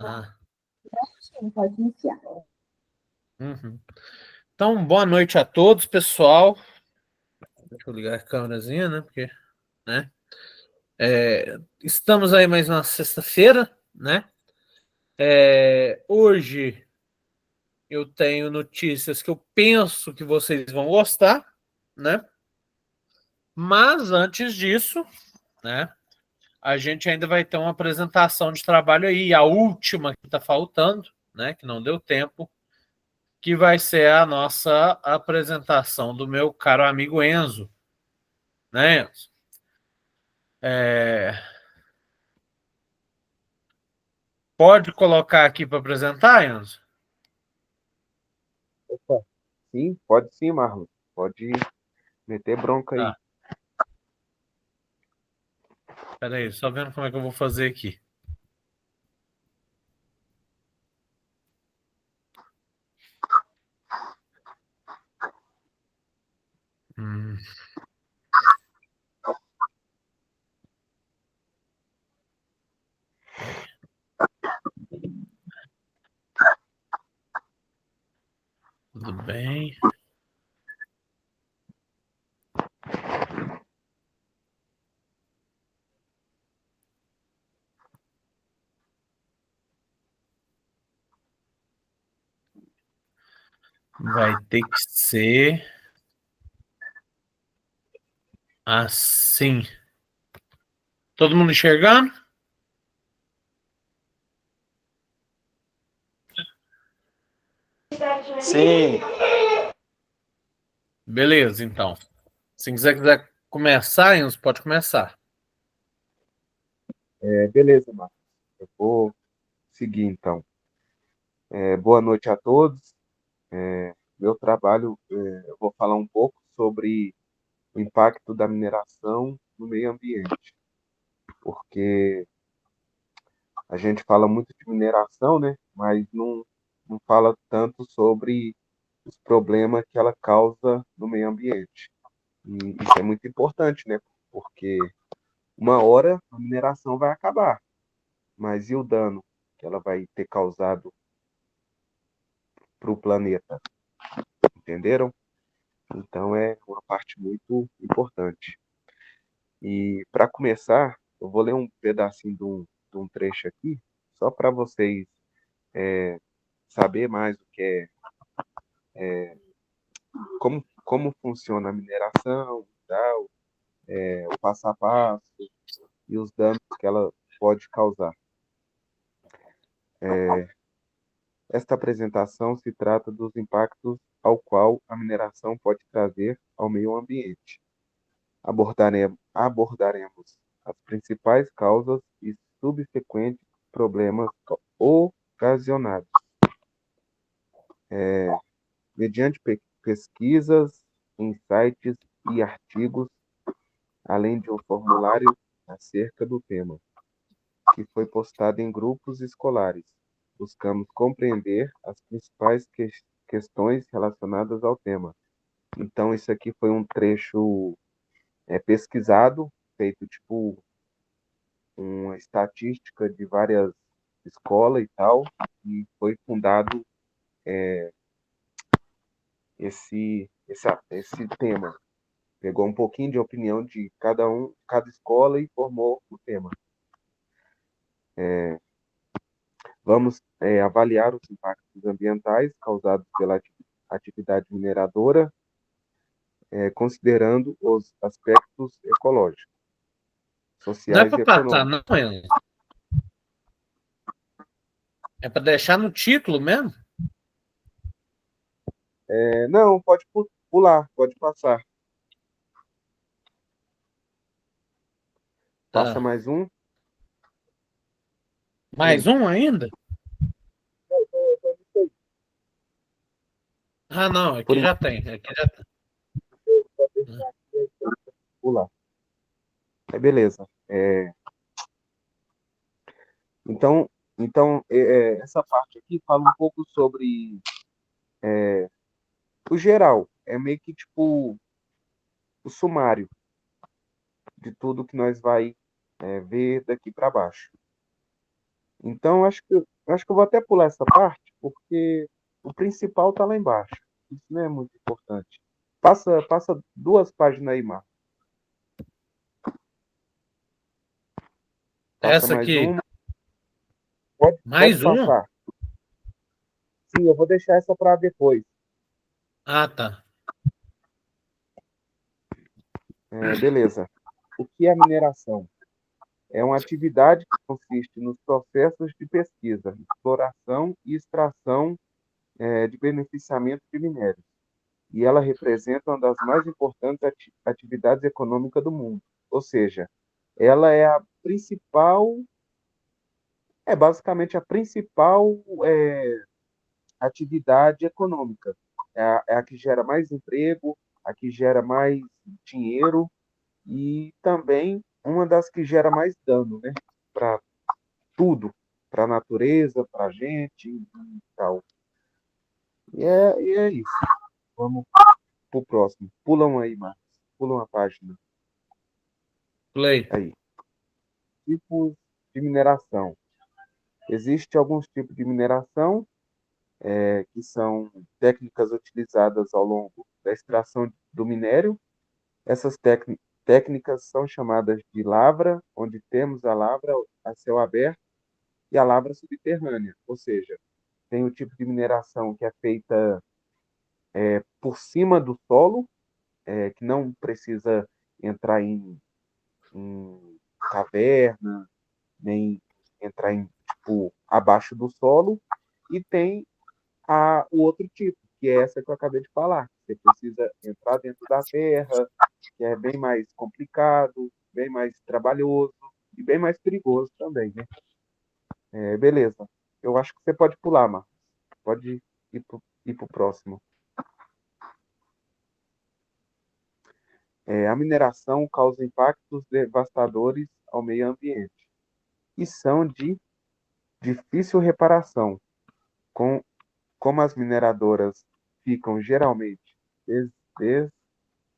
Ah, Sim, pode iniciar. uhum. Então, boa noite a todos, pessoal. Deixa eu ligar a câmerazinha, né? Porque, né? Estamos aí mais uma sexta-feira, né? Hoje eu tenho notícias que eu penso que vocês vão gostar, né? Mas antes disso, né? A gente ainda vai ter uma apresentação de trabalho aí, a última que está faltando, né? Que não deu tempo, que vai ser a nossa apresentação do meu caro amigo Enzo, né, Enzo? É, Pode colocar aqui para apresentar, Enzo? Opa, sim, pode sim, Marlon. Pode meter bronca aí. Tá, peraí, só vendo como é que eu vou fazer aqui. Hum, peraí. Tudo bem? Vai ter que ser assim. Todo mundo enxergando? Sim, Beleza, então. Se quiser começar, Enzo, pode começar. beleza, Marlon. Eu vou seguir então. Boa noite a todos. Meu trabalho, eu vou falar um pouco sobre o impacto da mineração no meio ambiente, porque a gente fala muito de mineração, né? Mas não fala tanto sobre os problemas que ela causa no meio ambiente. E isso é muito importante, né? Porque uma hora a mineração vai acabar, mas e o dano que ela vai ter causado para o planeta? Entenderam? Então é uma parte muito importante. E para começar, eu vou ler um pedacinho de um trecho aqui, só para vocês saber mais o que como funciona a mineração, tal, o passo a passo e os danos que ela pode causar. Esta apresentação se trata dos impactos ao qual a mineração pode trazer ao meio ambiente. Abordaremos as principais causas e subsequentes problemas ocasionados, mediante pesquisas, insights e artigos, além de um formulário acerca do tema, que foi postado em grupos escolares. Buscamos compreender as principais questões relacionadas ao tema. Então, isso aqui foi um trecho pesquisado, feito tipo uma estatística de várias escolas e tal, e foi fundado esse tema. Pegou um pouquinho de opinião de cada escola e formou o tema. Vamos avaliar os impactos ambientais causados pela atividade mineradora, considerando os aspectos ecológicos, Não é sociais para e passar, econômicos. não, Enzo. É para deixar no título mesmo? Não, pode pular, pode passar. Passa Ah, mais um. mais um ainda? Ah, não, Por aqui já enquanto, tem. Aqui já tem. pular. Beleza. Então, essa parte aqui fala um pouco sobre o geral. É meio que tipo o sumário de tudo que nós vai ver daqui para baixo. Então, acho que eu vou até pular essa parte, porque o principal está lá embaixo. Isso não é muito importante. Passa 2 páginas aí, Marcos. Passa Essa mais aqui, uma. Pode mais uma? passar. Sim, eu vou deixar essa para depois. Ah, tá. Beleza. O que é mineração? É uma atividade que consiste nos processos de pesquisa, exploração e extração de beneficiamento de minérios. E ela representa uma das mais importantes atividades econômicas do mundo. Ou seja, ela é a principal, basicamente a principal atividade econômica. É a que gera mais emprego, a que gera mais dinheiro e também uma das que gera mais dano, né? Para tudo, para a natureza, para a gente e tal. E é isso. Vamos pro próximo. Pulam aí, Marcos. Pulam a página. Play. Aí. Tipos de mineração. Existem alguns tipos de mineração que são técnicas utilizadas ao longo da extração do minério. Essas técnicas são chamadas de lavra, onde temos a lavra a céu aberto e a lavra subterrânea. Ou seja, tem o tipo de mineração que é feita por cima do solo, que não precisa entrar em caverna, nem entrar tipo, abaixo do solo. E tem o outro tipo, que é essa que eu acabei de falar. Você precisa entrar dentro da terra, que é bem mais complicado, bem mais trabalhoso e bem mais perigoso também, né? Beleza. Eu acho que você pode pular, Marcos. Pode ir pro próximo. A mineração causa impactos devastadores ao meio ambiente e são de difícil reparação, com, como as mineradoras ficam geralmente des, des-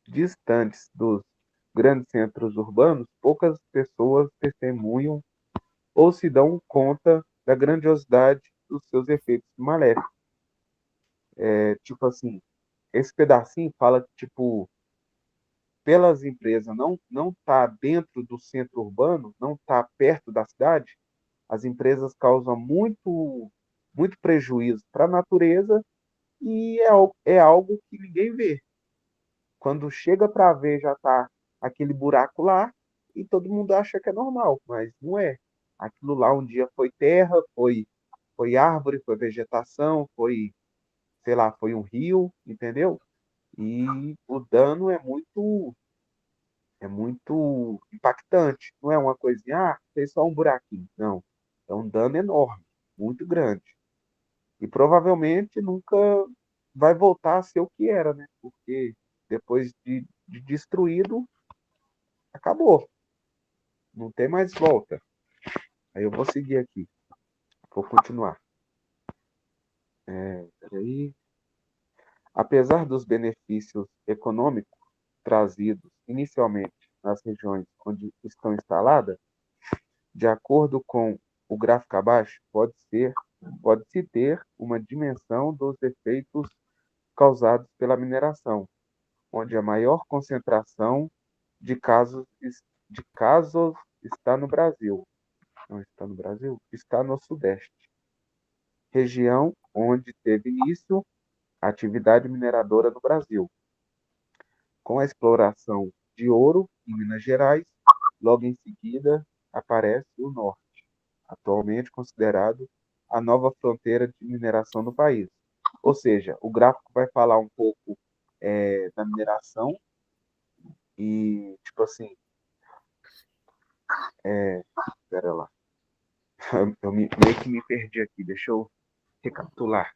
distantes dos grandes centros urbanos, poucas pessoas testemunham ou se dão conta da grandiosidade dos seus efeitos maléficos. Tipo assim, esse pedacinho fala que, tipo, pelas empresas não tá dentro do centro urbano, não tá perto da cidade, as empresas causam muito prejuízo para a natureza e é algo que ninguém vê. Quando chega para ver, já está aquele buraco lá e todo mundo acha que é normal, mas não é. Aquilo lá um dia foi terra, foi árvore, foi vegetação, sei lá, foi um rio, entendeu? E o dano é muito impactante. Não é uma coisinha, fez só um buraquinho. Não. É um dano enorme, muito grande. E provavelmente nunca vai voltar a ser o que era, né? Porque depois de destruído, acabou. Não tem mais volta. Aí eu vou seguir aqui. Vou continuar. Peraí. Apesar dos benefícios econômicos trazidos inicialmente nas regiões onde estão instaladas, de acordo com o gráfico abaixo, pode-se ter uma dimensão dos efeitos causados pela mineração, onde a maior concentração de casos está no Brasil. Não está no Brasil? Está no Sudeste, região onde teve início a atividade mineradora no Brasil, com a exploração de ouro em Minas Gerais. Logo em seguida aparece o Norte, atualmente considerado a nova fronteira de mineração no país. Ou seja, o gráfico vai falar um pouco da mineração e, tipo assim, espera lá, meio que me perdi aqui, deixa eu recapitular.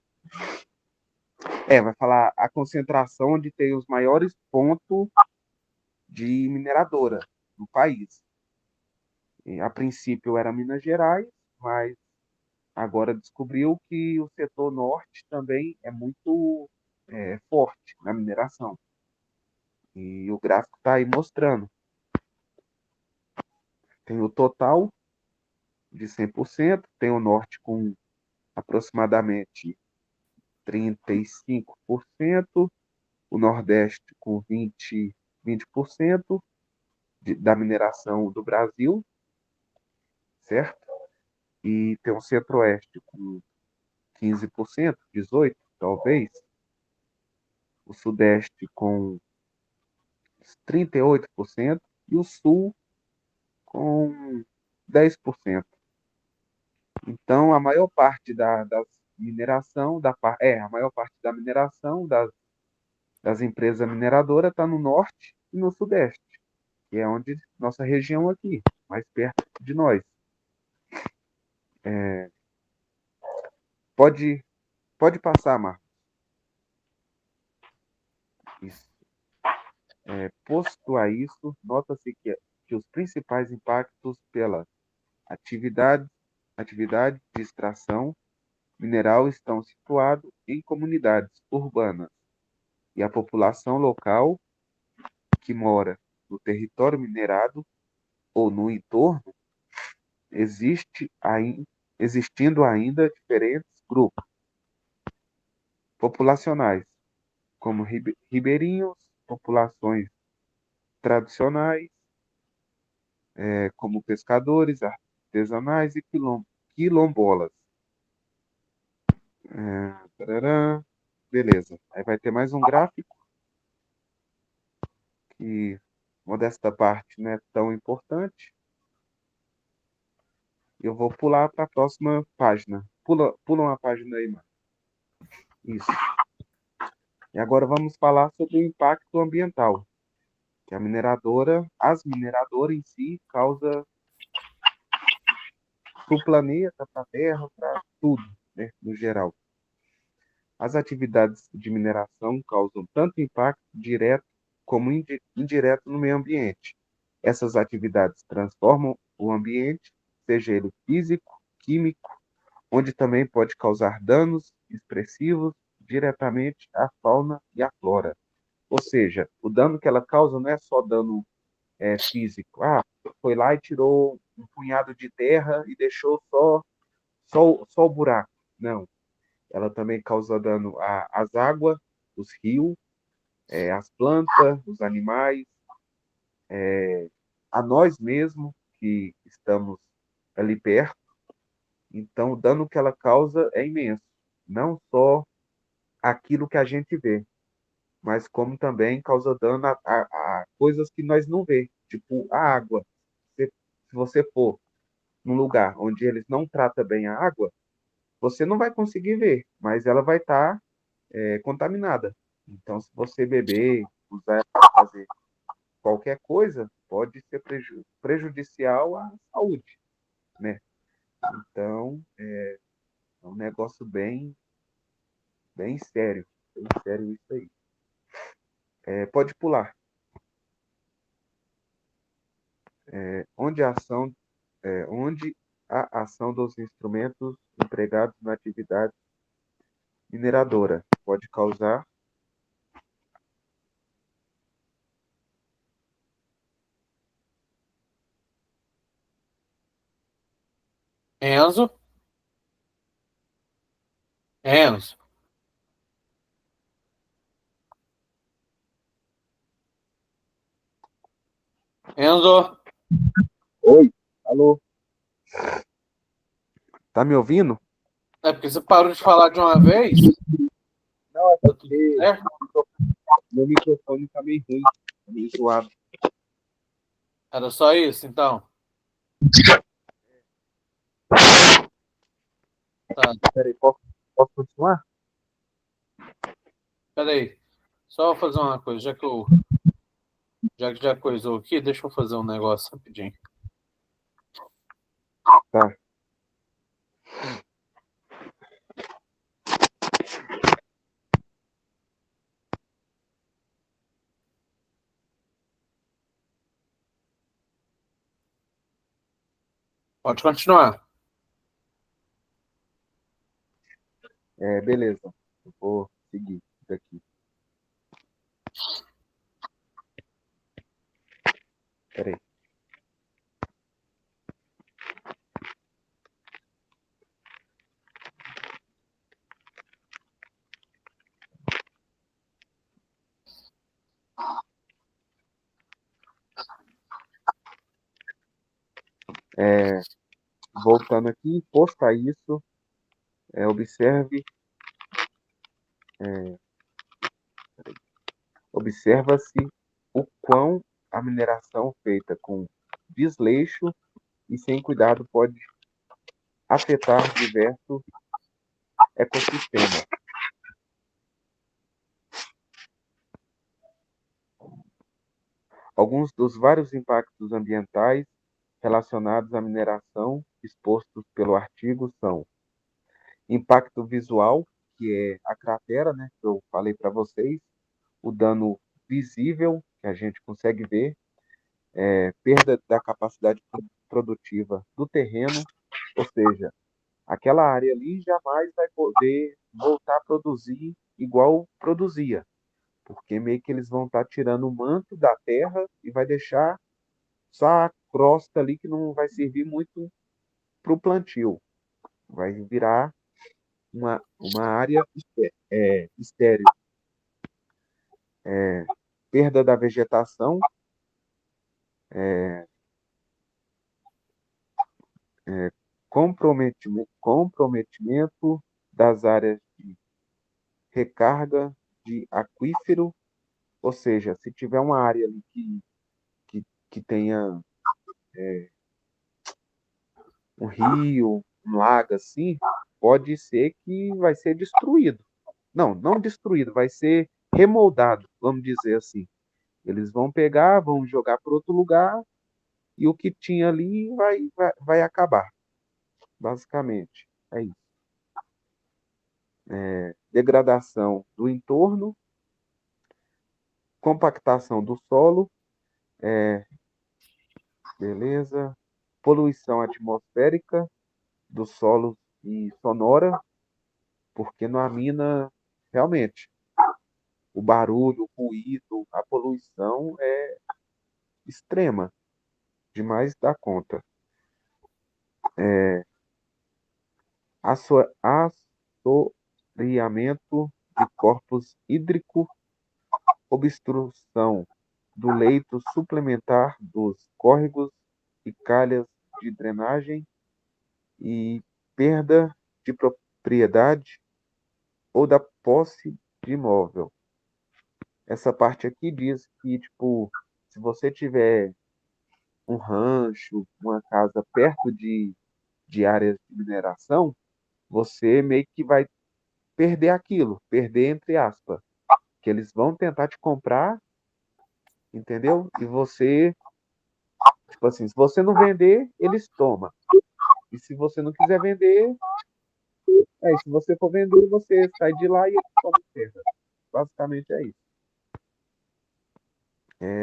Vai falar a concentração onde tem os maiores pontos de mineradora no país. E, a princípio era Minas Gerais, mas agora descobriu que o setor norte também é muito forte na mineração. E o gráfico está aí mostrando. Tem o total de 100%, tem o norte com aproximadamente 35%, o nordeste com 20% da mineração do Brasil, certo? E tem o centro-oeste com 15%, 18%, talvez, o sudeste com 38% e o sul com 10%. Então, a maior parte das mineração, a maior parte da mineração das empresas mineradoras está no norte e no sudeste, que é onde nossa região aqui, mais perto de nós. Pode, pode passar, Marcos. Isso. Posto a isso, nota-se que os principais impactos pela atividade, atividade de extração mineral estão situados em comunidades urbanas e a população local que mora no território minerado ou no entorno, existindo ainda diferentes grupos populacionais, como ribeirinhos, populações tradicionais, como pescadores, artesanais e quilombolas. Tarará. Beleza. Aí vai ter mais um gráfico que, modesta parte, não é tão importante. Eu vou pular para a próxima página. Pula uma página aí, mano. Isso. E agora vamos falar sobre o impacto ambiental, que as mineradoras em si, causa para o planeta, para a Terra, para tudo, né, no geral. As atividades de mineração causam tanto impacto direto como indireto no meio ambiente. Essas atividades transformam o ambiente, seja ele físico, químico, onde também pode causar danos expressivos diretamente à fauna e à flora. Ou seja, o dano que ela causa não é só dano físico. Ah, foi lá e tirou um punhado de terra e deixou só o buraco. Não. Ela também causa dano às águas, os rios, às plantas, os animais, a nós mesmos que estamos ali perto. Então, o dano que ela causa é imenso. Não só aquilo que a gente vê, mas como também causa dano a coisas que nós não vê, tipo a água. Se você for num lugar onde eles não tratam bem a água, você não vai conseguir ver, mas ela vai estar contaminada. Então, se você beber, usar ela para fazer qualquer coisa, pode ser prejudicial à saúde, né? Então, é um negócio bem sério. Bem sério isso aí. Pode pular. Onde onde a ação dos instrumentos empregados na atividade mineradora pode causar. Enzo, Enzo, Enzo. Oi, alô, tá me ouvindo? É porque você parou de falar de uma vez? Não, é Tá tudo porque certo? meu microfone tá meio ruim, tá meio zoado. Era só isso, então? Tá, Peraí, posso continuar? peraí. Só vou fazer uma coisa, já que já coisou aqui, deixa eu fazer um negócio rapidinho. Tá. Pode continuar. Beleza. Eu vou seguir daqui. Peraí. Voltando aqui, posto a isso, observe, observa-se o quão a mineração feita com desleixo e sem cuidado pode afetar diversos ecossistemas. Alguns dos vários impactos ambientais relacionados à mineração expostos pelo artigo são impacto visual, que é a cratera, né, que eu falei para vocês, o dano visível, que a gente consegue ver, perda da capacidade produtiva do terreno, ou seja, aquela área ali jamais vai poder voltar a produzir igual produzia, porque meio que eles vão estar tirando o manto da terra e vai deixar só a crosta ali que não vai servir muito para o plantio. Vai virar uma área estéril. Perda da vegetação, comprometimento das áreas de recarga de aquífero, ou seja, se tiver uma área ali que tenha um rio, um lago assim, pode ser que vai ser destruído. Não, não destruído, vai ser remoldado, vamos dizer assim. Eles vão pegar, vão jogar para outro lugar e o que tinha ali vai acabar, basicamente. É isso. Degradação do entorno, compactação do solo, beleza? Poluição atmosférica do solo e sonora, porque na mina, realmente, o barulho, o ruído, a poluição é extrema, demais da conta. Assoreamento de corpos hídricos, obstrução do leito suplementar dos córregos e calhas de drenagem e perda de propriedade ou da posse de imóvel. Essa parte aqui diz que, tipo, se você tiver um rancho, uma casa perto de áreas de mineração, você meio que vai perder aquilo, perder entre aspas, que eles vão tentar te comprar, entendeu? E você, tipo assim, se você não vender, eles tomam. E se você não quiser vender, se você for vender, você sai de lá e eles tomam perda. Basicamente é isso.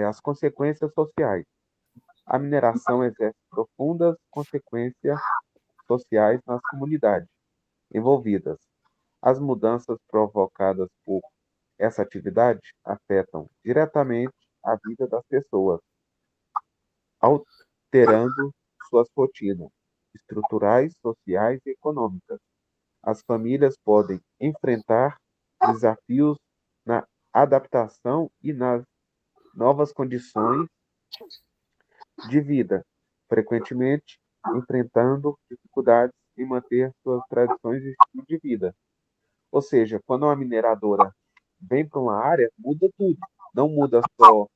As consequências sociais. A mineração exerce profundas consequências sociais nas comunidades envolvidas. As mudanças provocadas por essa atividade afetam diretamente a vida das pessoas, alterando suas rotinas estruturais, sociais e econômicas. As famílias podem enfrentar desafios na adaptação e nas novas condições de vida, frequentemente enfrentando dificuldades em manter suas tradições e estilo de vida. Ou seja, quando uma mineradora vem para uma área, muda tudo. Não muda só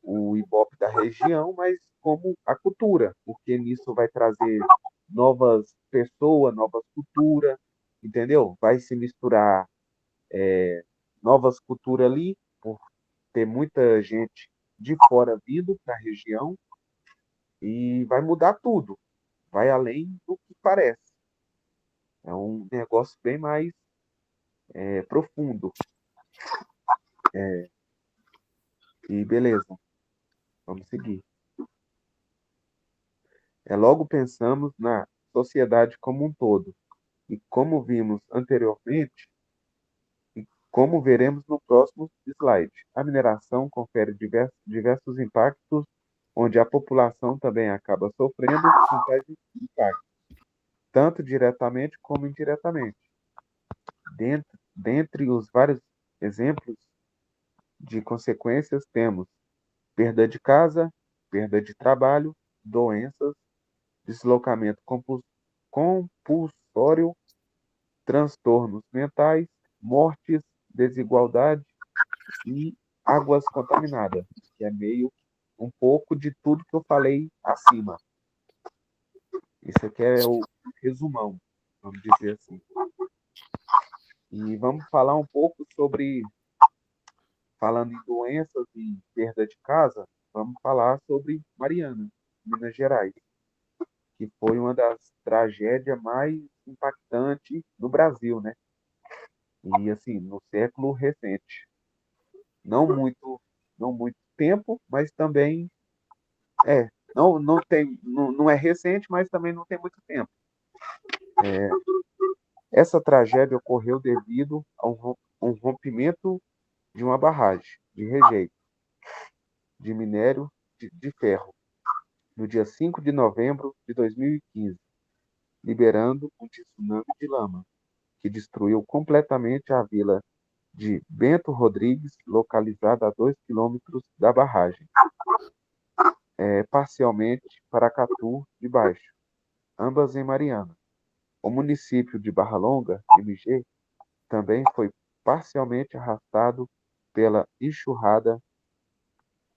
o Ibope da região, mas como a cultura, porque nisso vai trazer novas pessoas, novas culturas, entendeu? Vai se misturar novas culturas ali, por ter muita gente de fora vindo para a região, e vai mudar tudo, vai além do que parece. É um negócio bem mais profundo. E beleza, vamos seguir. Logo pensamos na sociedade como um todo. E como vimos anteriormente, e como veremos no próximo slide, a mineração confere diversos impactos, onde a população também acaba sofrendo com tais impactos, tanto diretamente como indiretamente. Dentre os vários exemplos de consequências, temos perda de casa, perda de trabalho, doenças, deslocamento compulsório, transtornos mentais, mortes, desigualdade e águas contaminadas, que é meio um pouco de tudo que eu falei acima. Isso aqui é o resumão, vamos dizer assim. E vamos falar um pouco sobre, falando em doenças e perda de casa, vamos falar sobre Mariana, Minas Gerais, que foi uma das tragédias mais impactantes do Brasil, né? E assim, no século recente. Não muito, não muito tempo, mas também não é recente, mas também não tem muito tempo. Essa tragédia ocorreu devido a um rompimento de uma barragem de rejeito de minério de ferro no dia 5 de novembro de 2015, liberando um tsunami de lama que destruiu completamente a vila de Bento Rodrigues, localizada a 2 quilômetros da barragem, parcialmente Paracatu de Baixo, ambas em Mariana. O município de Barra Longa, MG, também foi parcialmente arrastado pela enxurrada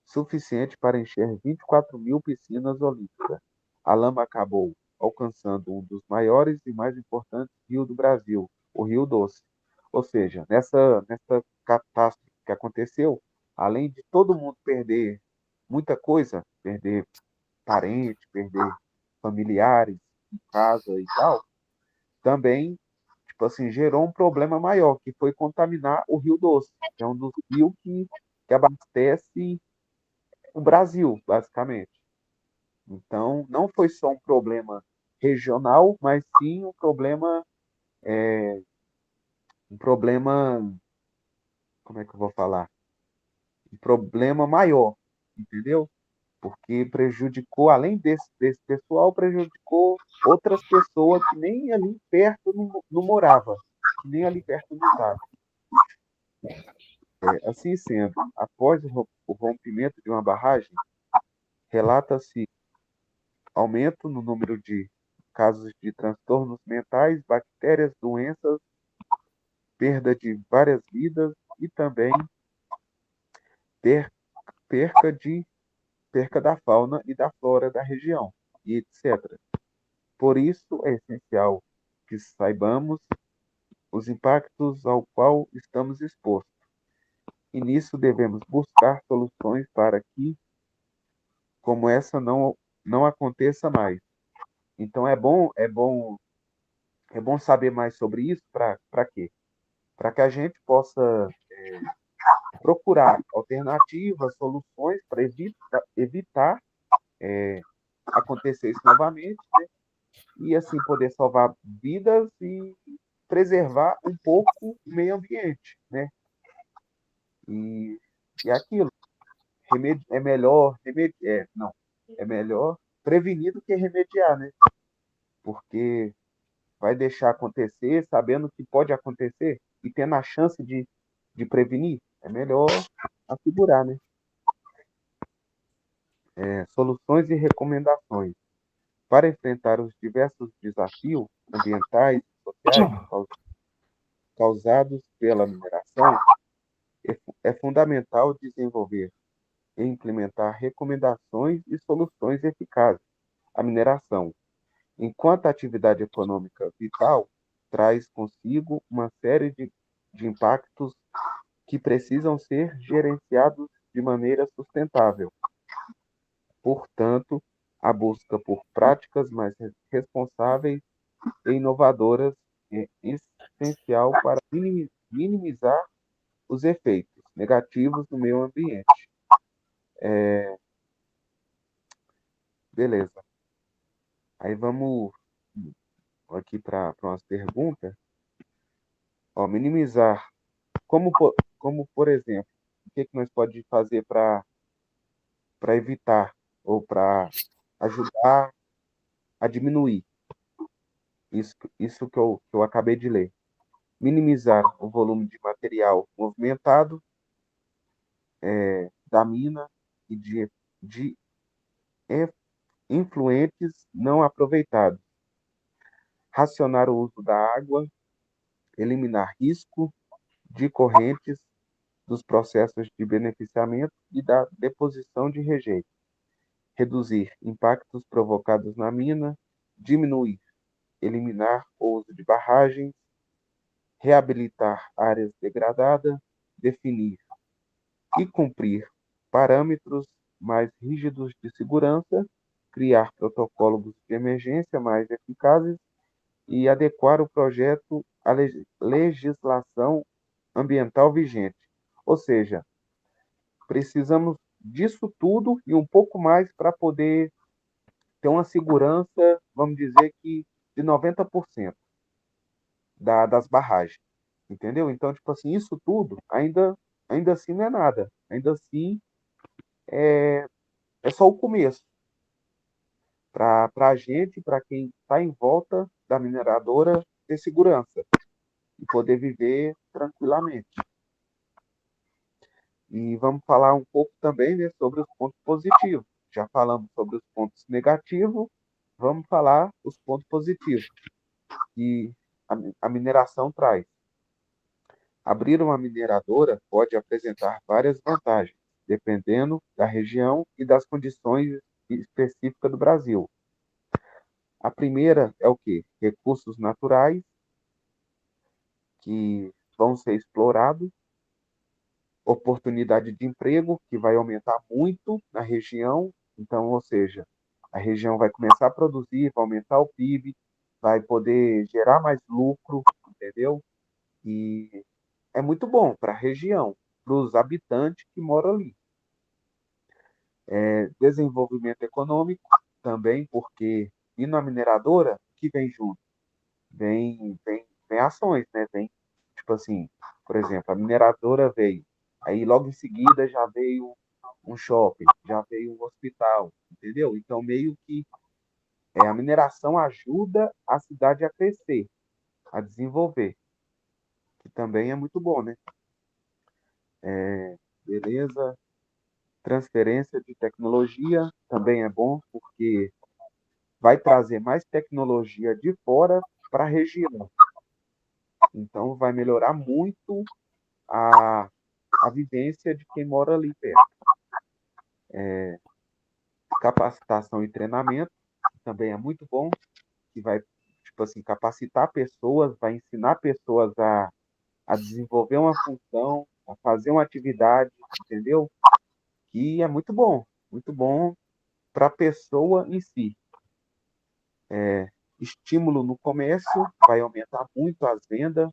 suficiente para encher 24.000 piscinas olímpicas. A lama acabou alcançando um dos maiores e mais importantes rios do Brasil, o Rio Doce. Ou seja, nessa catástrofe que aconteceu, além de todo mundo perder muita coisa, perder parentes, perder familiares em casa e tal, também, tipo assim, gerou um problema maior, que foi contaminar o Rio Doce, que é um dos rios que abastece o Brasil, basicamente. Então, não foi só um problema regional, mas sim um problema, como é que eu vou falar? Um problema maior, entendeu? Porque prejudicou, além desse pessoal, prejudicou outras pessoas que nem ali perto não morava, que nem ali perto não estava. Assim sendo, após o rompimento de uma barragem, relata-se aumento no número de casos de transtornos mentais, bactérias, doenças, perda de várias vidas e também per- perca de perca da fauna e da flora da região, e etc. Por isso é essencial que saibamos os impactos ao qual estamos expostos. E nisso devemos buscar soluções para que, como essa, não aconteça mais. Então é bom saber mais sobre isso para quê? Para que a gente possa procurar alternativas, soluções para evitar acontecer isso novamente, né? E assim poder salvar vidas e preservar um pouco o meio ambiente, né? E, e aquilo, é melhor não, é melhor prevenir do que remediar, né? Porque vai deixar acontecer sabendo que pode acontecer e tendo a chance de prevenir, é melhor assegurar, né? Soluções e recomendações. Para enfrentar os diversos desafios ambientais e sociais causados pela mineração, é fundamental desenvolver e implementar recomendações e soluções eficazes à mineração, enquanto a atividade econômica vital traz consigo uma série de impactos que precisam ser gerenciados de maneira sustentável. Portanto, a busca por práticas mais responsáveis e inovadoras é essencial para minimizar os efeitos negativos no meio ambiente. Beleza. Aí vamos aqui para umas perguntas. Ó, minimizar. Como, por exemplo, o que nós podemos fazer para evitar ou para ajudar a diminuir isso que eu acabei de ler? Minimizar o volume de material movimentado da mina e de influentes não aproveitados, racionar o uso da água, eliminar risco de correntes dos processos de beneficiamento e da deposição de rejeito, reduzir impactos provocados na mina, diminuir, eliminar o uso de barragens, reabilitar áreas degradadas, definir e cumprir parâmetros mais rígidos de segurança, criar protocolos de emergência mais eficazes e adequar o projeto à legislação ambiental vigente. Ou seja, precisamos disso tudo e um pouco mais para poder ter uma segurança, vamos dizer que de 90% das barragens, entendeu? Então, tipo assim, isso tudo ainda assim não é nada. Ainda assim é só o começo. Para a gente, para quem está em volta da mineradora, ter segurança e poder viver tranquilamente. E vamos falar um pouco também, né, sobre os pontos positivos. Já falamos sobre os pontos negativos, vamos falar os pontos positivos que a mineração traz. Abrir uma mineradora pode apresentar várias vantagens, dependendo da região e das condições específicas do Brasil. A primeira é o quê? Recursos naturais que vão ser explorados, oportunidade de emprego que vai aumentar muito na região, então, ou seja, a região vai começar a produzir, vai aumentar o PIB, vai poder gerar mais lucro, entendeu? E é muito bom para a região, para os habitantes que moram ali. Desenvolvimento econômico também, porque e na mineradora, o que vem junto? Vem ações, né? Vem, tipo assim, por exemplo, a mineradora veio, aí logo em seguida já veio um shopping, já veio um hospital, entendeu? Então, meio que a mineração ajuda a cidade a crescer, a desenvolver, que também é muito bom, né? Beleza. Transferência de tecnologia também é bom, porque vai trazer mais tecnologia de fora para a região. Então, vai melhorar muito a, a vivência de quem mora ali perto. Capacitação e treinamento também é muito bom, que vai, tipo assim, capacitar pessoas, vai ensinar pessoas a desenvolver uma função, a fazer uma atividade, entendeu? Que é muito bom para a pessoa em si. Estímulo no comércio, vai aumentar muito as vendas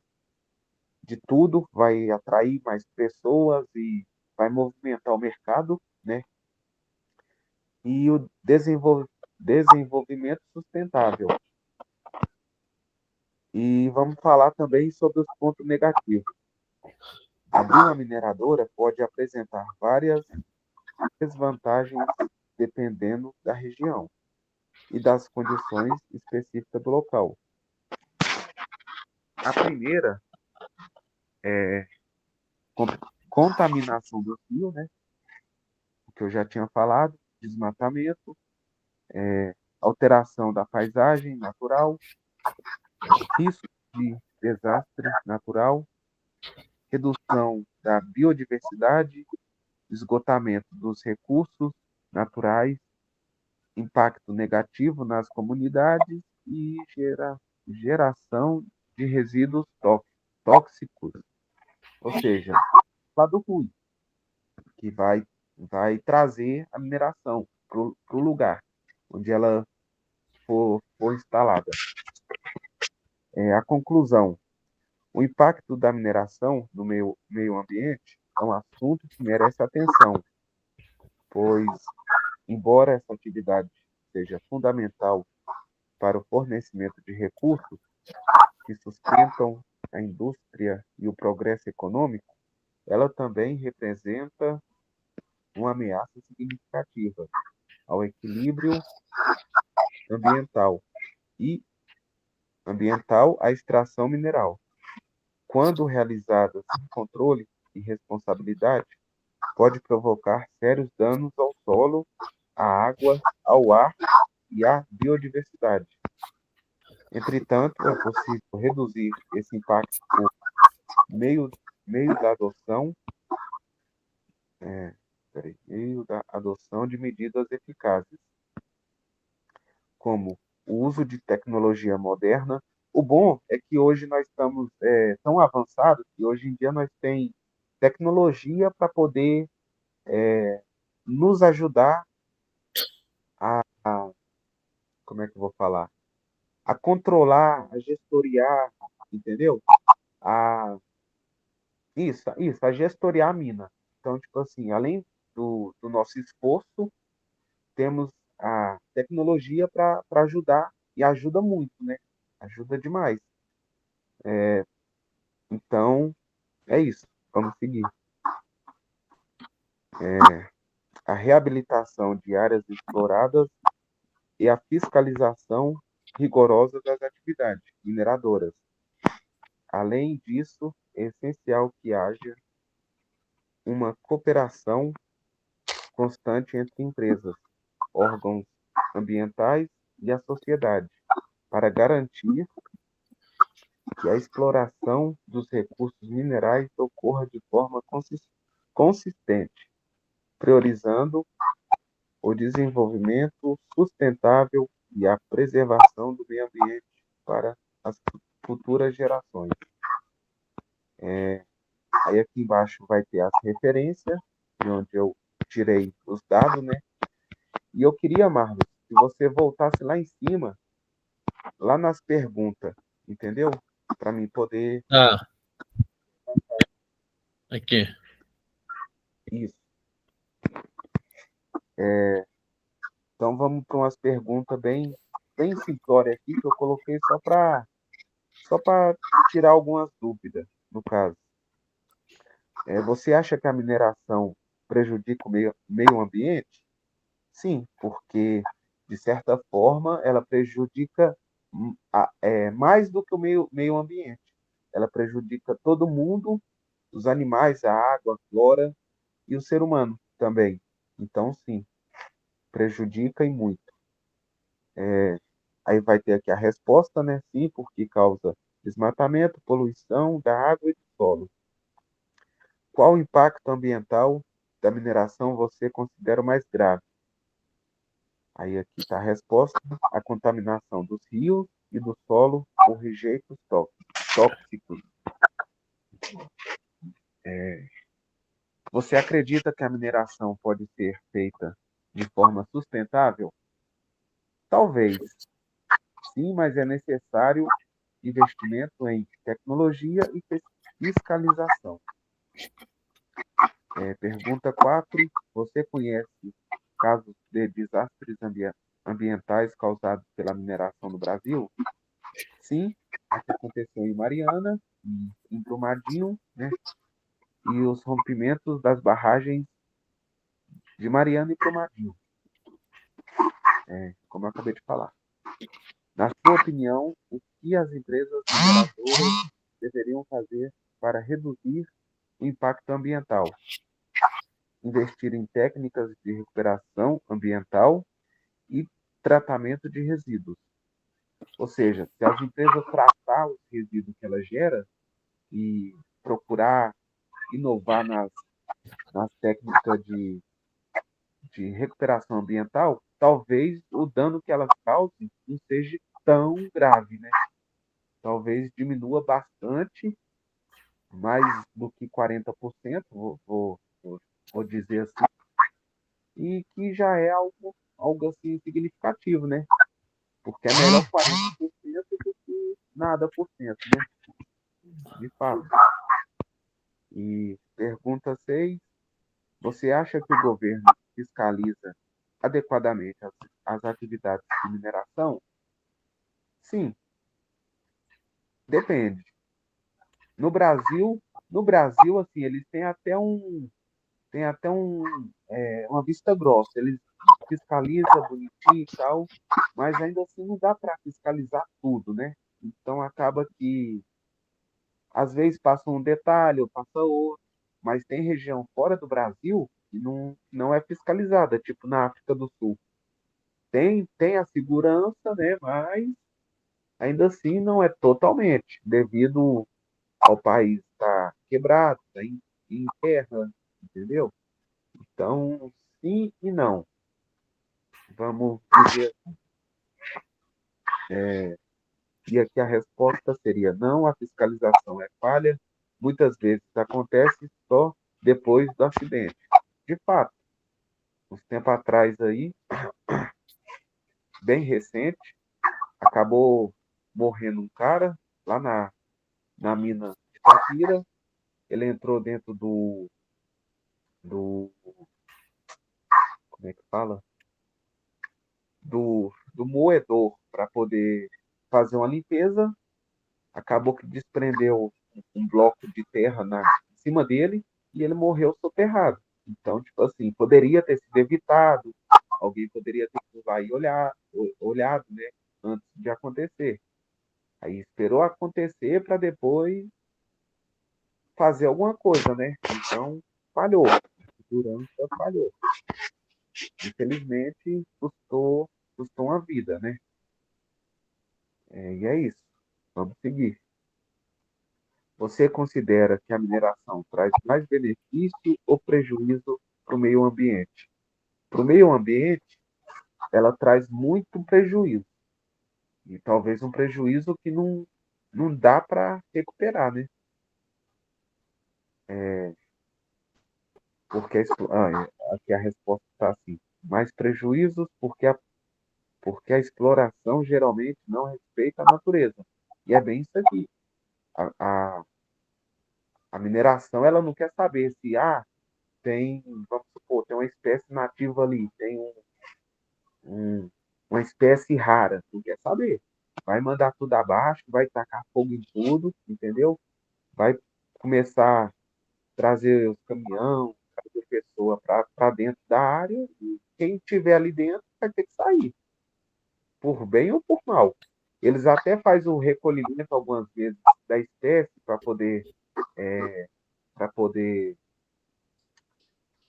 de tudo, vai atrair mais pessoas e vai movimentar o mercado, né? E o desenvolvimento sustentável. E vamos falar também sobre os pontos negativos. Abrir uma mineradora pode apresentar várias desvantagens dependendo da região e das condições específicas do local. A primeira é contaminação do rio, né? O que eu já tinha falado, desmatamento, alteração da paisagem natural, risco de desastre natural, redução da biodiversidade, esgotamento dos recursos naturais, impacto negativo nas comunidades e geração de resíduos tóxicos, ou seja, lado ruim, que vai trazer a mineração para o lugar onde ela for instalada. A conclusão: o impacto da mineração no meio ambiente é um assunto que merece atenção, pois, embora essa atividade seja fundamental para o fornecimento de recursos que sustentam a indústria e o progresso econômico, ela também representa uma ameaça significativa ao equilíbrio ambiental e à extração mineral. Quando realizada sem controle e responsabilidade, pode provocar sérios danos ao solo, à água, ao ar e a biodiversidade. Entretanto, é possível reduzir esse impacto por meio, meio da adoção, meio da adoção de medidas eficazes, como o uso de tecnologia moderna. O bom é que hoje nós estamos tão avançados que hoje em dia nós temos tecnologia para poder nos ajudar a, como é que eu vou falar? A controlar, a gestoriar, entendeu? A, a gestoriar a mina. Então, tipo assim, além do nosso esforço, temos a tecnologia para ajudar, e ajuda muito, né? Ajuda demais. Então, é isso. Vamos seguir. A reabilitação de áreas exploradas e a fiscalização rigorosa das atividades mineradoras. Além disso, é essencial que haja uma cooperação constante entre empresas, órgãos ambientais e a sociedade, para garantir que a exploração dos recursos minerais ocorra de forma consistente, priorizando o desenvolvimento sustentável e a preservação do meio ambiente para as futuras gerações. Aí aqui embaixo vai ter as referências, de onde eu tirei os dados, né? E eu queria, Marlos, que você voltasse lá em cima, lá nas perguntas, entendeu? Para mim poder. Ah, aqui. Isso. Então vamos para umas perguntas bem simplórias aqui, que eu coloquei só para tirar algumas dúvidas, no caso. Você acha que a mineração prejudica o meio ambiente? Sim, porque, de certa forma, ela prejudica mais do que o meio ambiente. Ela prejudica todo mundo, os animais, a água, a flora e o ser humano também. Então, sim, prejudica e muito. Aí vai ter aqui a resposta, né? Sim, porque causa desmatamento, poluição da água e do solo. Qual o impacto ambiental da mineração você considera o mais grave? Aí aqui está a resposta: a contaminação dos rios e do solo por rejeitos tóxicos. Você acredita que a mineração pode ser feita de forma sustentável? Talvez, sim, mas é necessário investimento em tecnologia e fiscalização. Pergunta 4. Você conhece casos de desastres ambientais causados pela mineração no Brasil? Sim, o que aconteceu em Mariana, em Brumadinho, né? E os rompimentos das barragens de Mariana e Brumadinho, como eu acabei de falar. Na sua opinião, o que as empresas mineradoras deveriam fazer para reduzir o impacto ambiental? Investir em técnicas de recuperação ambiental e tratamento de resíduos. Ou seja, se as empresas tratar os resíduos que ela gera e procurar inovar nas técnicas de recuperação ambiental, talvez o dano que elas causem não seja tão grave, né? Talvez diminua bastante, mais do que 40%, vou dizer assim, e que já é algo assim significativo, né? Porque é melhor 40% do que nada por cento, né? De fato. E pergunta 6. Você acha que o governo fiscaliza adequadamente as atividades de mineração? Sim, depende. No Brasil, assim, eles têm até uma vista grossa. Eles fiscalizam bonitinho e tal, mas ainda assim não dá para fiscalizar tudo, né? Então acaba que às vezes passa um detalhe ou passa outro, mas tem região fora do Brasil que não é fiscalizada, tipo na África do Sul. tem a segurança, né? Mas ainda assim não é totalmente, devido ao país estar quebrado, tá em guerra, entendeu? Então, sim e não. Vamos dizer, e aqui a resposta seria não, a fiscalização é falha, muitas vezes acontece só depois do acidente. De fato, uns tempo atrás aí, bem recente, acabou morrendo um cara lá na mina de Itapira. Ele entrou dentro do como é que fala? Do moedor para poder fazer uma limpeza. Acabou que desprendeu um bloco de terra em cima dele e ele morreu soterrado. Então, tipo assim, poderia ter sido evitado, alguém poderia ter ido lá e olhado, né, antes de acontecer. Aí esperou acontecer para depois fazer alguma coisa, né? Então, falhou. A segurança falhou. Infelizmente, custou uma vida, né? E é isso. Vamos seguir. Você considera que a mineração traz mais benefício ou prejuízo para o meio ambiente? Para o meio ambiente, ela traz muito prejuízo. E talvez um prejuízo que não dá para recuperar, né? Porque aqui a resposta está assim. Mais prejuízos porque a exploração geralmente não respeita a natureza. E é bem isso aqui. A, a, a mineração, ela não quer saber se tem, vamos supor, tem uma espécie nativa ali, tem uma espécie rara, não quer saber. Vai mandar tudo abaixo, vai tacar fogo em tudo, entendeu? Vai começar a trazer os caminhões, trazer pessoa para dentro da área, e quem estiver ali dentro vai ter que sair, por bem ou por mal. Eles até fazem o recolhimento algumas vezes da espécie para poder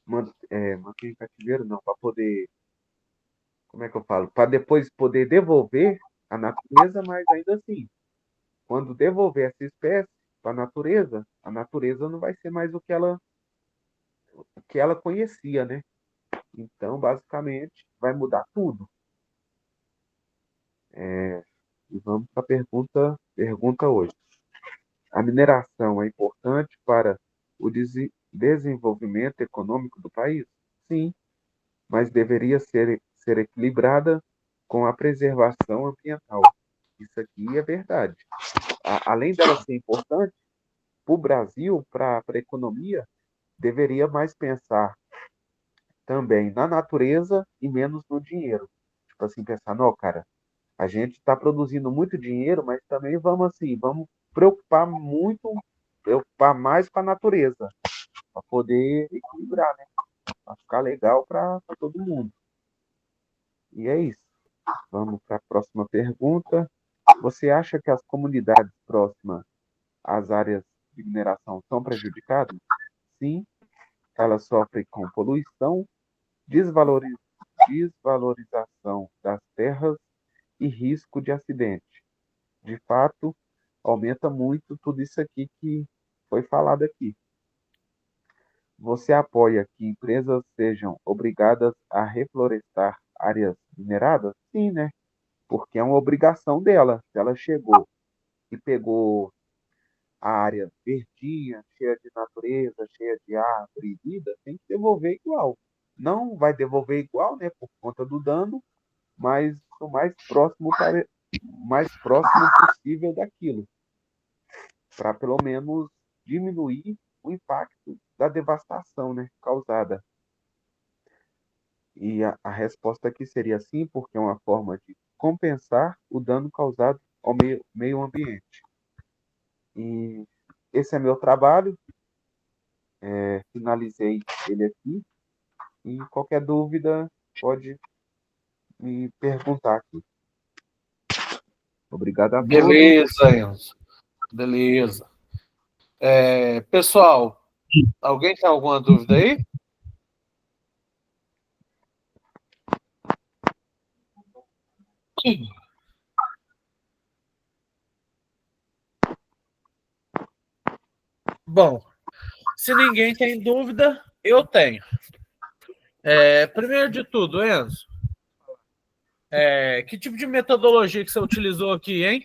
manter em cativeiro, não, para poder, como é que eu falo? Para depois poder devolver a natureza, mas ainda assim, quando devolver essa espécie para a natureza não vai ser mais o que ela conhecia, né? Então, basicamente, vai mudar tudo. E vamos para a pergunta hoje. A mineração é importante para o desenvolvimento econômico do país? Sim, mas deveria ser equilibrada com a preservação ambiental. Isso aqui é verdade. Além dela ser importante, para o Brasil, para a economia, deveria mais pensar também na natureza e menos no dinheiro. Tipo assim, pensar, não, cara, a gente está produzindo muito dinheiro, mas também vamos preocupar mais com a natureza, para poder equilibrar, né? Para ficar legal para todo mundo. E é isso. Vamos para a próxima pergunta. Você acha que as comunidades próximas às áreas de mineração são prejudicadas? Sim, elas sofrem com poluição, desvalorização das terras e risco de acidente. De fato, aumenta muito tudo isso aqui que foi falado aqui. Você apoia que empresas sejam obrigadas a reflorestar áreas mineradas? Sim, né? Porque é uma obrigação dela. Se ela chegou e pegou a área verdinha, cheia de natureza, cheia de árvore e vida, tem que devolver igual. Não vai devolver igual, né, por conta do dano, mas o mais próximo possível daquilo, para pelo menos diminuir o impacto da devastação, né, causada. E a resposta aqui seria sim, porque é uma forma de compensar o dano causado ao meio ambiente. E esse é meu trabalho, finalizei ele aqui, e qualquer dúvida pode me perguntar aqui. Obrigado a todos. Beleza, Enzo. Beleza. Pessoal, alguém tem alguma dúvida aí? Bom, se ninguém tem dúvida, eu tenho. Primeiro de tudo, Enzo, que tipo de metodologia que você utilizou aqui, hein?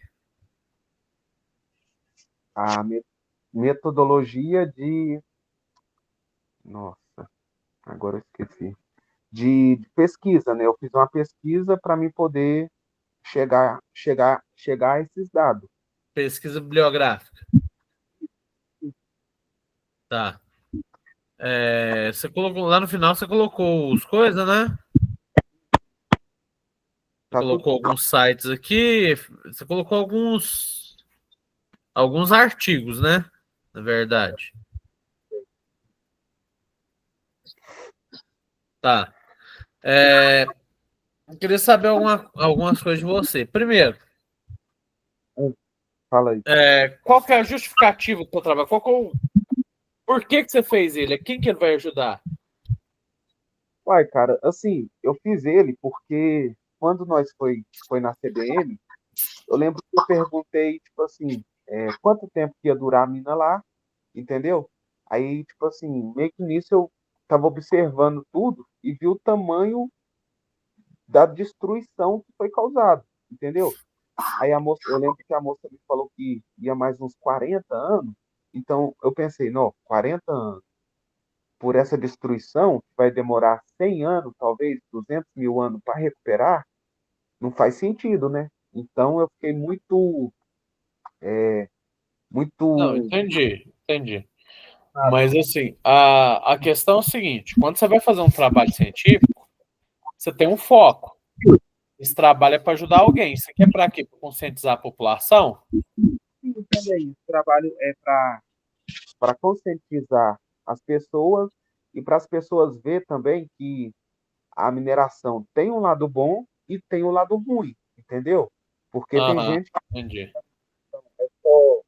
A metodologia de... Nossa, agora eu esqueci. De pesquisa, né? Eu fiz uma pesquisa para mim poder chegar a esses dados. Pesquisa bibliográfica. Tá. Você colocou lá no final, você colocou as coisas, né? Você Tá colocou alguns sites aqui, você colocou alguns artigos, né? Na verdade. Tá. Eu queria saber algumas coisas de você. Primeiro, Fala aí. qual que é a justificativa do seu trabalho? Por que você fez ele? Quem que ele vai ajudar? Uai, cara, assim, eu fiz ele porque quando nós foi na CBM, eu lembro que eu perguntei, tipo assim, quanto tempo que ia durar a mina lá, entendeu? Aí, tipo assim, meio que nisso eu tava observando tudo e vi o tamanho da destruição que foi causada, entendeu? Aí eu lembro que a moça me falou que ia mais uns 40 anos, então eu pensei, não, 40 anos por essa destruição, que vai demorar 100 anos, talvez 200 mil anos para recuperar, não faz sentido, né? Então eu fiquei Não, muito, entendi. Mas assim, a questão é o seguinte: quando você vai fazer um trabalho científico, você tem um foco. Esse trabalho é para ajudar alguém. Você quer para quê? Para conscientizar a população? sim, também. O trabalho é para conscientizar as pessoas e para as pessoas ver também que a mineração tem um lado bom e tem um lado ruim, entendeu? Porque tem Aham, gente que entendi. é só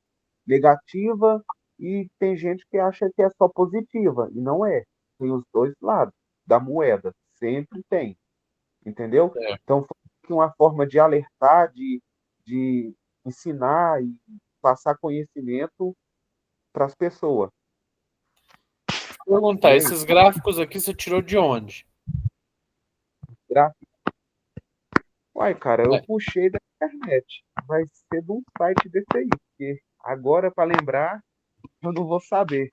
negativa e tem gente que acha que é só positiva, e não é. Tem os dois lados da moeda, sempre tem, entendeu? É. Então, foi uma forma de alertar, de ensinar e passar conhecimento para as pessoas. Vou E perguntar, é esses isso. gráficos aqui você tirou de onde? Uai, cara, eu É, puxei da internet. Vai ser de um site desse aí, porque agora, para lembrar, eu não vou saber.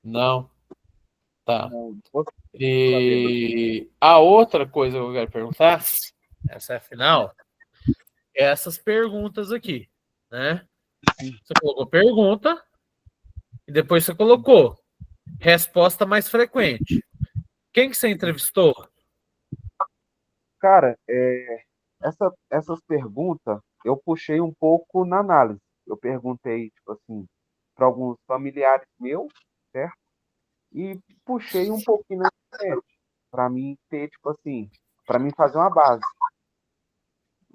não, tá. Não vou saber. E a outra coisa que eu quero perguntar, essa é a final, é essas perguntas aqui, né? Você colocou pergunta e depois você colocou resposta mais frequente. Quem que você entrevistou? Cara, essas perguntas eu puxei um pouco na análise. Eu perguntei, tipo assim, para alguns familiares meus, certo? E puxei um pouquinho na internet, para mim ter, tipo assim, para mim fazer uma base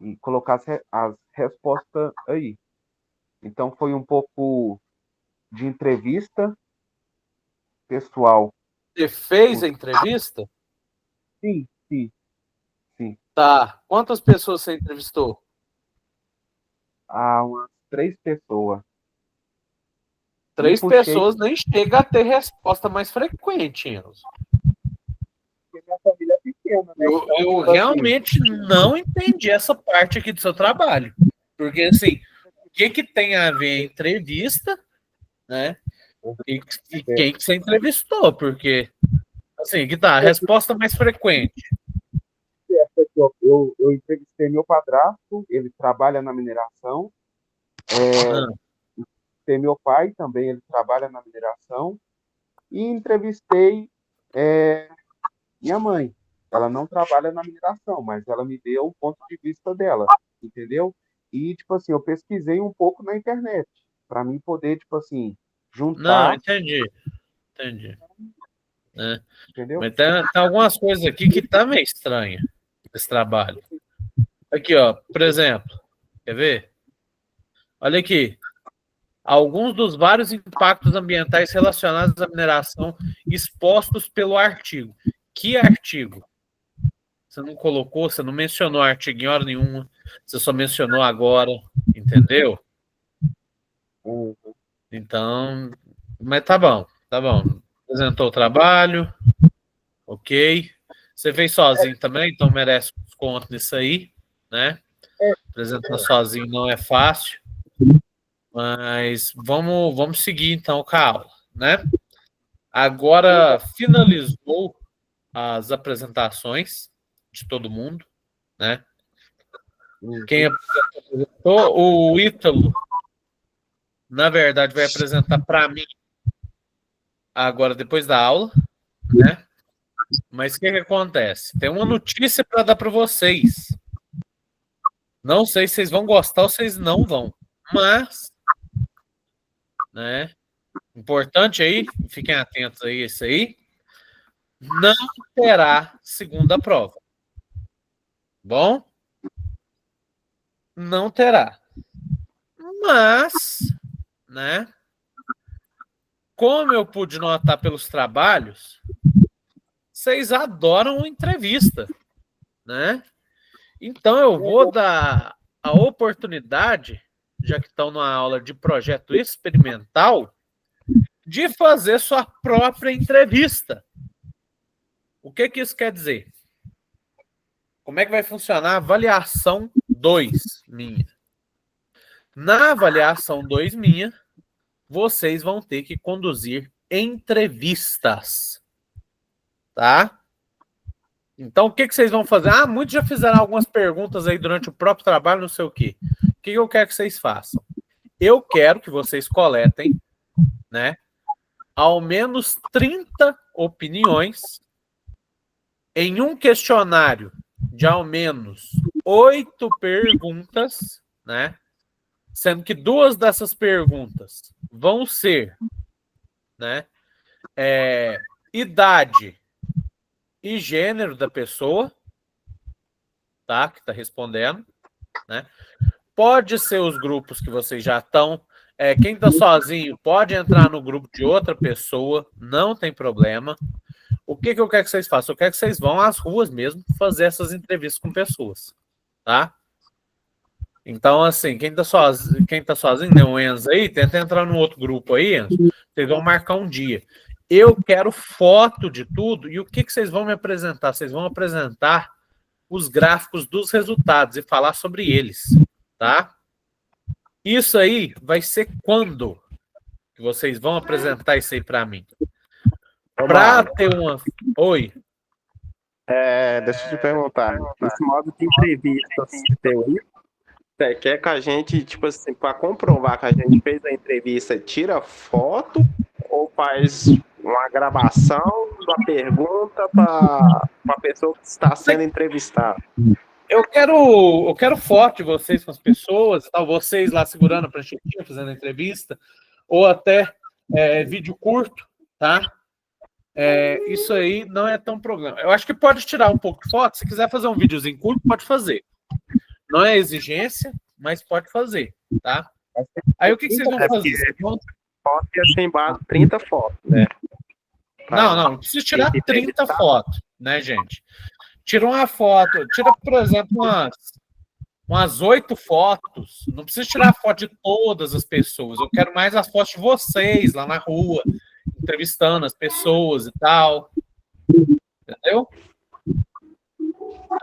e colocar as respostas aí. Então foi um pouco de entrevista pessoal. Você fez a entrevista? Sim, sim, sim. Tá. Quantas pessoas você entrevistou? Há umas 3 pessoas. E Três puxei pessoas nem chega a ter resposta mais frequente, Enzo. porque minha família é pequena, né? Então, Eu tipo assim, realmente não entendi essa parte aqui do seu trabalho. Porque, assim, o que, que tem a ver a entrevista, né? E quem que você entrevistou? Porque, assim, que tá, a resposta mais frequente. aqui, ó, eu entrevistei meu padrasto, ele trabalha na mineração. Ah, Tem meu pai também, ele trabalha na mineração. E entrevistei minha mãe. Ela não trabalha na mineração, mas ela me deu o ponto de vista dela, entendeu? E, tipo assim, eu pesquisei um pouco na internet, para mim poder, tipo assim, não, juntar, entendi. Né? entendeu? Mas tem algumas coisas aqui que tá meio estranha esse trabalho. Aqui, ó, por exemplo, quer ver? Olha aqui. Alguns dos vários impactos ambientais relacionados à mineração expostos pelo artigo. Que artigo? Você não colocou, você não mencionou artigo em hora nenhuma. Você só mencionou agora, entendeu? Então, mas tá bom, tá bom. Apresentou o trabalho, ok. Você fez sozinho também, então merece um desconto nisso aí, né? Apresentar sozinho não é fácil, mas vamos seguir então com a aula, né? Agora finalizou as apresentações de todo mundo, né? Quem apresentou, o Ítalo, na verdade, vai apresentar para mim agora depois da aula, né? Mas o que acontece? Tem uma notícia para dar para vocês. Não sei se vocês vão gostar ou vocês não vão, mas, né? Importante aí, fiquem atentos aí, isso aí. Não terá segunda prova. Bom? Não terá. Mas, né? Como eu pude notar pelos trabalhos, vocês adoram entrevista, né? Então eu vou dar a oportunidade, já que estão numa aula de projeto experimental, de fazer sua própria entrevista. O que isso quer dizer? Como é que vai funcionar a avaliação 2 minha? Na avaliação 2 minha, vocês vão ter que conduzir entrevistas. Tá? Então, o que vocês vão fazer? Ah, muitos já fizeram algumas perguntas aí durante o próprio trabalho, não sei o quê. O que eu quero que vocês façam? Eu quero que vocês coletem, né, ao menos 30 opiniões em um questionário de ao menos 8 perguntas, né? Sendo que 2 dessas perguntas vão ser, né, idade e gênero da pessoa, tá? Que está respondendo, né? Pode ser os grupos que vocês já estão. Quem está sozinho pode entrar no grupo de outra pessoa, não tem problema. O que eu quero que vocês façam? Eu quero que vocês vão às ruas mesmo fazer essas entrevistas com pessoas, tá? Então, assim, quem tá sozinho, né, o Enzo aí, tenta entrar no outro grupo aí, Enzo. Vocês vão marcar um dia. Eu quero foto de tudo. E o que vocês vão me apresentar? Vocês vão apresentar os gráficos dos resultados e falar sobre eles, tá? Isso aí vai ser quando que vocês vão apresentar isso aí para mim? Para ter uma... Oi. Deixa eu te perguntar. Esse modo de entrevista teu aí, você quer que a gente, tipo assim, para comprovar que a gente fez a entrevista, tira foto ou faz uma gravação da pergunta para a pessoa que está sendo entrevistada? Eu quero foto de vocês com as pessoas, tal, vocês lá segurando a pranchetinha, fazendo a entrevista, ou até vídeo curto, tá? Isso aí não é tão problema. Eu acho que pode tirar um pouco de foto. Se quiser fazer um videozinho curto, pode fazer. Não é exigência, mas pode fazer, tá? Aí o que vocês vão fazer? Foto ia ser em base 30 fotos, né? Não precisa tirar 30 fotos, né, gente? Tira uma foto, tira, por exemplo, umas 8 fotos. Não precisa tirar a foto de todas as pessoas. Eu quero mais as fotos de vocês lá na rua, entrevistando as pessoas e tal. Entendeu?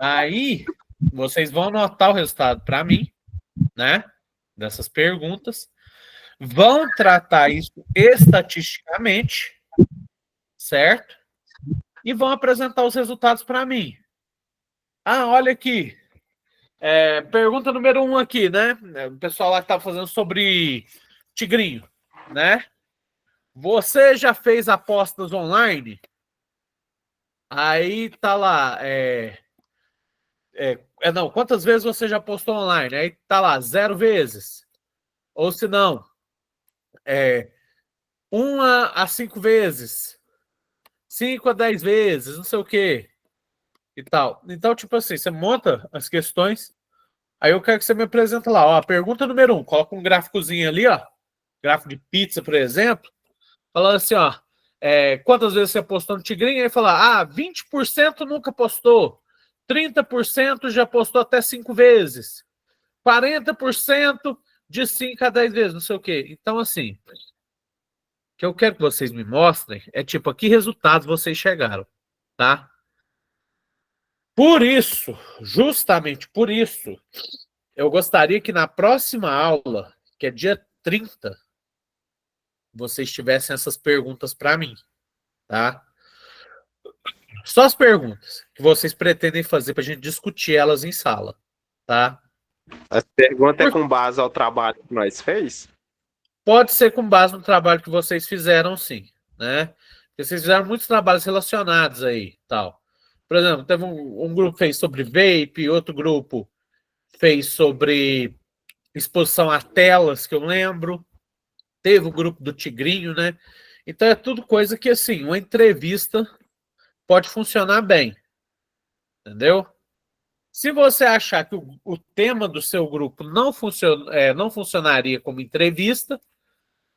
Aí, vocês vão anotar o resultado para mim, né? Dessas perguntas. Vão tratar isso estatisticamente, certo? E vão apresentar os resultados para mim. Ah, olha aqui. Pergunta número 1 aqui, né? O pessoal lá que estava fazendo sobre tigrinho, né? Você já fez apostas online? Aí tá lá. Não, quantas vezes você já postou online? Aí tá lá, 0 vezes. Ou se não, 1 a 5 vezes. 5 a 10 vezes, não sei o quê. E tal. Então, tipo assim, você monta as questões, aí eu quero que você me apresente lá, ó, pergunta número 1, coloca um gráficozinho ali, ó, gráfico de pizza, por exemplo, falando assim, ó, quantas vezes você postou no Tigrinho, aí fala, 20% nunca postou, 30% já postou até 5 vezes. 40% de 5 a 10 vezes, não sei o quê. Então, assim, o que eu quero que vocês me mostrem é, tipo, a que resultados vocês chegaram, tá? Por isso, justamente por isso, eu gostaria que na próxima aula, que é dia 30, vocês tivessem essas perguntas para mim, tá? Só as perguntas que vocês pretendem fazer para a gente discutir elas em sala, tá? As perguntas é com base ao trabalho que nós fez? Pode ser com base no trabalho que vocês fizeram, sim, né? Porque vocês fizeram muitos trabalhos relacionados aí, tal. Por exemplo, teve um grupo que fez sobre vape, outro grupo fez sobre exposição a telas, que eu lembro. Teve o grupo do Tigrinho, né? Então é tudo coisa que, assim, uma entrevista pode funcionar bem, entendeu? Se você achar que o tema do seu grupo não funcionaria como entrevista,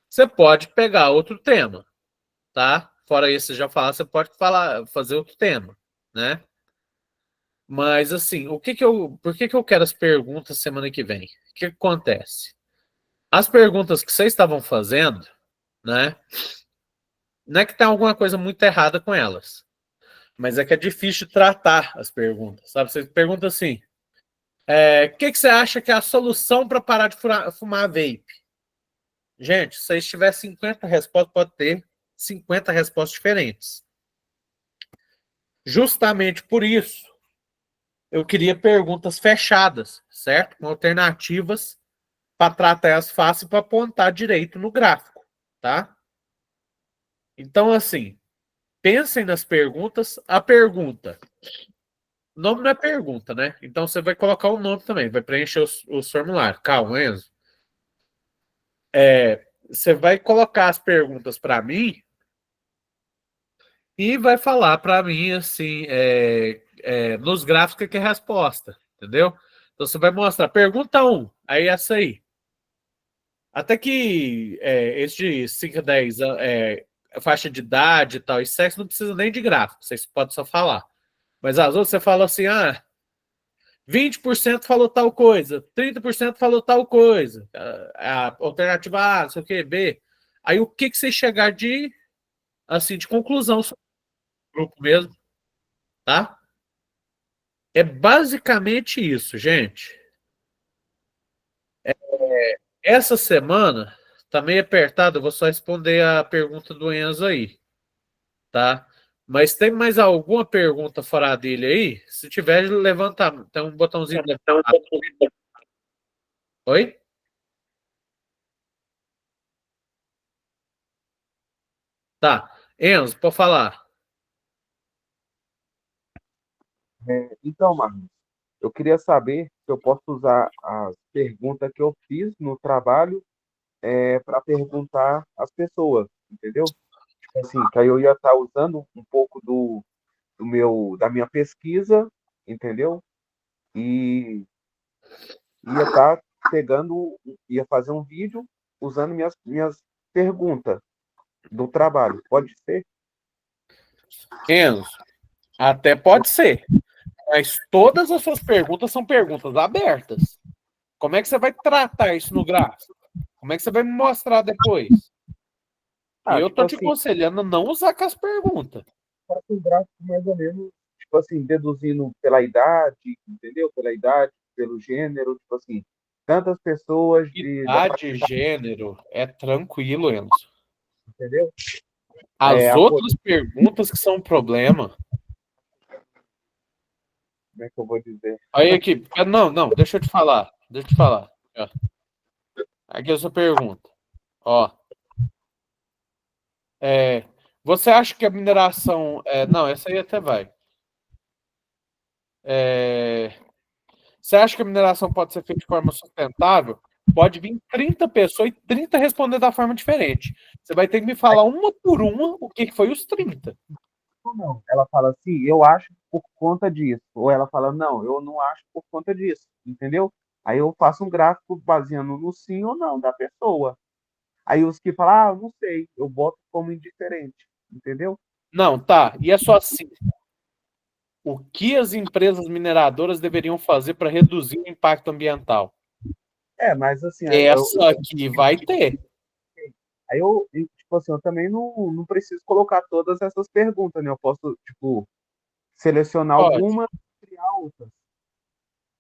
você pode pegar outro tema, tá? Fora isso, já falar, você pode fazer outro tema, né? Mas assim, por que eu quero as perguntas semana que vem? O que acontece? As perguntas que vocês estavam fazendo, né? Não é que tem alguma coisa muito errada com elas, mas é que é difícil de tratar as perguntas, sabe? Você pergunta assim: o que você acha que é a solução para parar de fumar vape? Gente, se vocês tiver 50 respostas, pode ter 50 respostas diferentes. Justamente por isso, eu queria perguntas fechadas, certo? Com alternativas para tratar elas fácil para apontar direito no gráfico, tá? Então, assim, pensem nas perguntas. A pergunta. O nome não é pergunta, né? Então você vai colocar o nome também, vai preencher os formulários. Calma, Enzo. Você vai colocar as perguntas para mim e vai falar para mim, assim, nos gráficos que é a resposta, entendeu? Então você vai mostrar, pergunta 1, aí essa aí. Até que esse de 5 a 10, faixa de idade e tal, e sexo não precisa nem de gráfico, vocês podem só falar. Mas as outras você fala assim, 20% falou tal coisa, 30% falou tal coisa, a alternativa A, não sei o que, B. Aí o que você chegar de conclusão sobre o grupo mesmo, tá? É basicamente isso, gente. Essa semana tá meio apertado, eu vou só responder a pergunta do Enzo aí, tá? Mas tem mais alguma pergunta fora dele aí? Se tiver, levanta. Tem um botãozinho de levantar. Oi? Tá. Enzo, pode falar. Então, Marcos, eu queria saber se eu posso usar as perguntas que eu fiz no trabalho para perguntar às pessoas, entendeu? Tipo assim, que aí eu ia estar usando um pouco da minha pesquisa, entendeu? E ia estar ia fazer um vídeo usando minhas perguntas do trabalho. Pode ser? Enzo, até pode ser. Mas todas as suas perguntas são perguntas abertas. Como é que você vai tratar isso no gráfico? Como é que você vai me mostrar depois? E eu Tipo tô te assim, aconselhando a não usar com as perguntas. faço um gráfico mais ou menos, tipo assim, deduzindo pela idade, entendeu? Pela idade, pelo gênero, tipo assim, tantas pessoas da Idade, gênero, é tranquilo, Enzo. entendeu? As A cor, outras perguntas que são um problema. como é que eu vou dizer? Aí aqui, não, deixa eu te falar. Deixa eu te falar. Ó, aqui é a sua pergunta. Ó, você acha que a mineração. Não, essa aí até vai. É, você acha que a mineração pode ser feita de forma sustentável? Pode vir 30 pessoas e 30 responder da forma diferente. Você vai ter que me falar uma por uma o que foi os 30. Ou não. Ela fala assim, eu acho por conta disso. Ou ela fala, não, eu não acho por conta disso, entendeu? Aí eu faço um gráfico baseando no sim ou não da pessoa. Aí os que falam, não sei, eu boto como indiferente, entendeu? Não, tá. E é só assim. O que as empresas mineradoras deveriam fazer para reduzir o impacto ambiental? Mas assim, Essa aqui vai ter. tipo assim, eu também não preciso colocar todas essas perguntas, né? Eu posso, tipo, selecionar Pode, algumas e criar outras,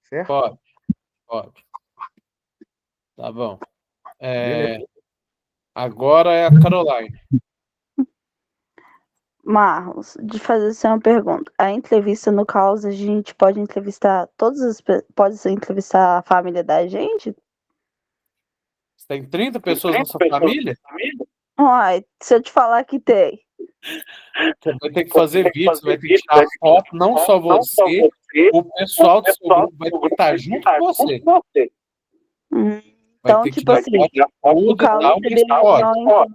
certo? pode, pode. Tá bom. Beleza. Agora é a Caroline. Marlos, de fazer assim uma pergunta. A entrevista, no caso, a gente pode entrevistar pode ser entrevistar a família da gente? Você tem 30 pessoas na sua família? Ai, se eu te falar que tem. Você vai ter que fazer vídeo, você vai ter que tirar foto, não só você, o pessoal do seu grupo vai ter que estar junto com você. Hum, Vai Então, ter que tipo tirar assim, foto, no tudo e caso tal, mas seria pode. melhor,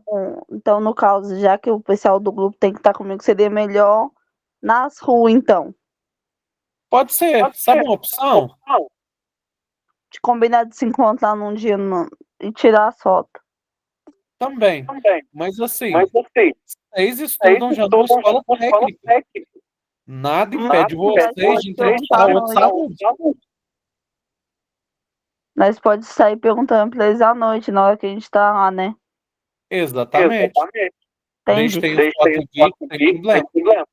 então, no caso, já que o pessoal do grupo tem que estar comigo, seria melhor nas ruas, então. Pode ser. Sabe uma opção? De combinar de se encontrar num dia e tirar as fotos. Também. Mas assim, vocês estudam já numa escola técnica. Nada impede Nós vocês pode de perguntar entrevistar à outros noite. alunos. Nós pode sair perguntando pra eles à noite, na hora que a gente tá lá, né? Exatamente. Desde Entendi. que tenha foto e vídeo, não tem problema.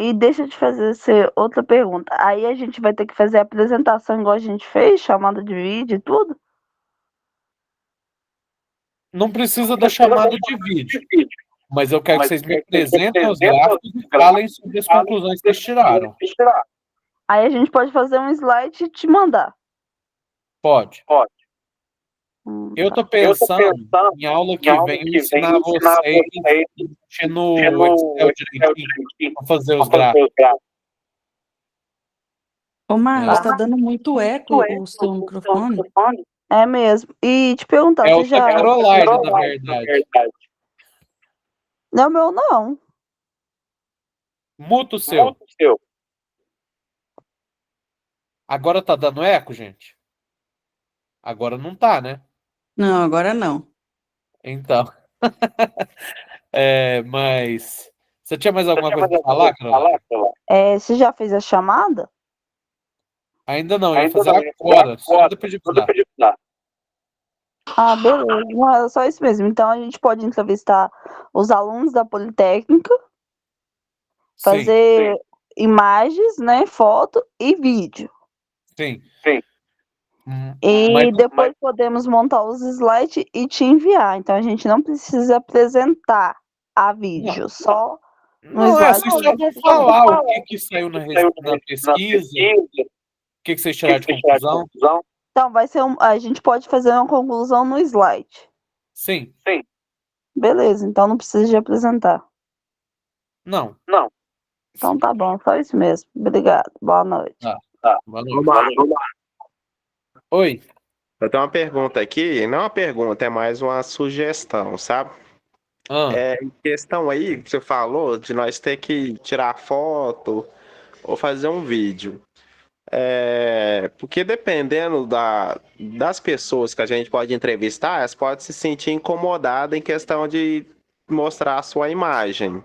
E deixa eu te fazer outra pergunta. Aí a gente vai ter que fazer a apresentação igual a gente fez, chamada de vídeo e tudo? Não precisa da chamada de vídeo, mas eu quero que vocês me apresentem os gráficos e falem sobre as conclusões que vocês tiraram. Aí a gente pode fazer um slide e te mandar. Pode. Eu Tá. tô pensando em aula que vem eu ensinar vocês a mexer no Excel direitinho para fazer os gráficos. Ô, Marlos, É, tá dando muito eco o seu microfone. É mesmo. E te perguntar, é você o da já. Caroline, na verdade. Não, meu não. Muta o seu. Agora tá dando eco, gente? Agora não tá, né? Não, agora não. Então. Mas. Você tinha mais alguma coisa para falar, Caroline? Você já fez a chamada? Ainda não, eu ia fazer agora, só depois de mudar. Ah, beleza. Não, era só isso mesmo. Então a gente pode entrevistar os alunos da Politécnica, Sim, fazer imagens, né? Foto e vídeo. sim. Mas E depois podemos montar os slides e te enviar. Então a gente não precisa apresentar a vídeo, só no não, slide. vocês só vão falar o que saiu na pesquisa, o que vocês tiraram de conclusão. Então a gente pode fazer uma conclusão no slide. Sim, Beleza, então não precisa de apresentar. não. Então tá bom, só isso mesmo. Obrigado. Boa noite. Boa noite. Oi. Eu tenho uma pergunta aqui, não é uma pergunta, é mais uma sugestão, sabe? Em questão aí que você falou de nós ter que tirar foto ou fazer um vídeo. Porque dependendo das pessoas que a gente pode entrevistar, elas podem se sentir incomodadas em questão de mostrar a sua imagem.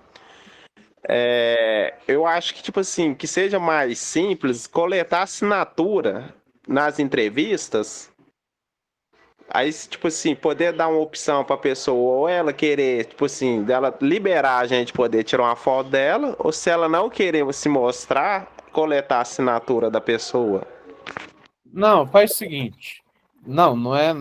Eu acho que, tipo assim, que seja mais simples coletar assinatura nas entrevistas. Aí, tipo assim, poder dar uma opção pra pessoa, ou ela querer, tipo assim, dela liberar a gente poder tirar uma foto dela, ou se ela não querer se mostrar, coletar a assinatura da pessoa. Não, faz o seguinte. Não é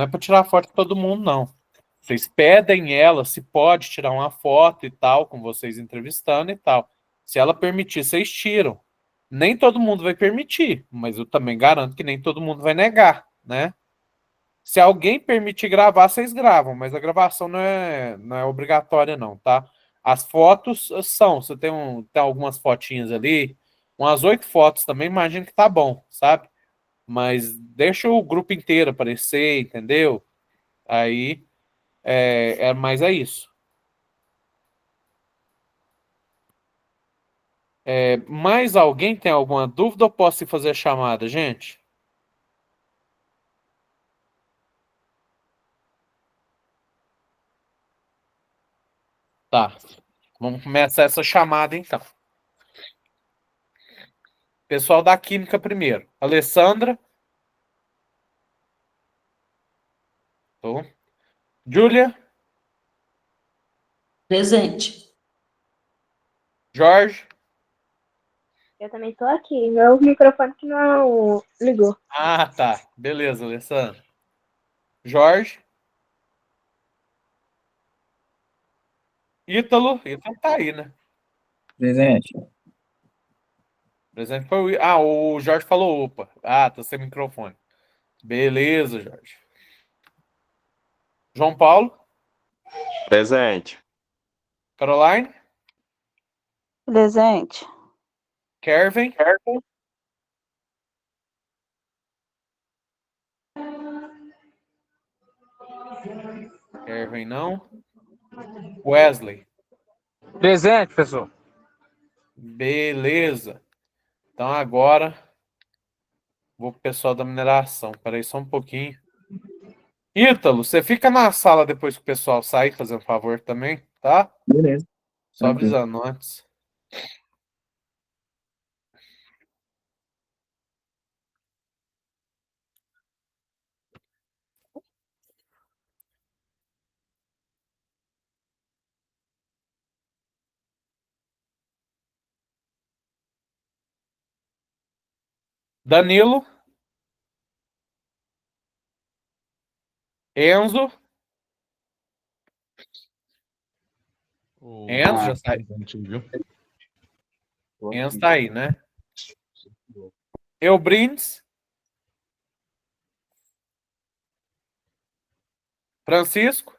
para tirar foto de todo mundo, não. Vocês pedem ela se pode tirar uma foto e tal, com vocês entrevistando e tal. Se ela permitir, vocês tiram. Nem todo mundo vai permitir, mas eu também garanto que nem todo mundo vai negar, né? Se alguém permitir gravar, vocês gravam, mas a gravação não é obrigatória, não, tá? As fotos são, você tem algumas fotinhas ali, umas 8 fotos também, imagino que tá bom, sabe? Mas deixa o grupo inteiro aparecer, entendeu? Aí, mas é isso. Mais alguém tem alguma dúvida ou posso ir fazer a chamada, gente? Tá, vamos começar essa chamada então. Pessoal da Química primeiro. Alessandra. Tô. Júlia. Presente. Jorge. Eu também tô aqui. Meu microfone que não ligou. Ah, tá. Beleza, Alessandra. Jorge. Ítalo. Ítalo tá aí, né? Presente. Presente foi o... Ah, o Jorge falou opa. Ah, tá sem microfone. Beleza, Jorge. João Paulo. Presente. Caroline. Presente. Kervin. Kervin não. Wesley. Presente, pessoal. Beleza. Então agora vou pro pessoal da mineração. Peraí só um pouquinho. Ítalo, você fica na sala depois que o pessoal sair, fazendo favor também, tá? Beleza. Só Tranquilo. avisando antes. Danilo. Enzo. Enzo já saiu. Tô Enzo aqui. tá aí, né? Eubrindes. Francisco.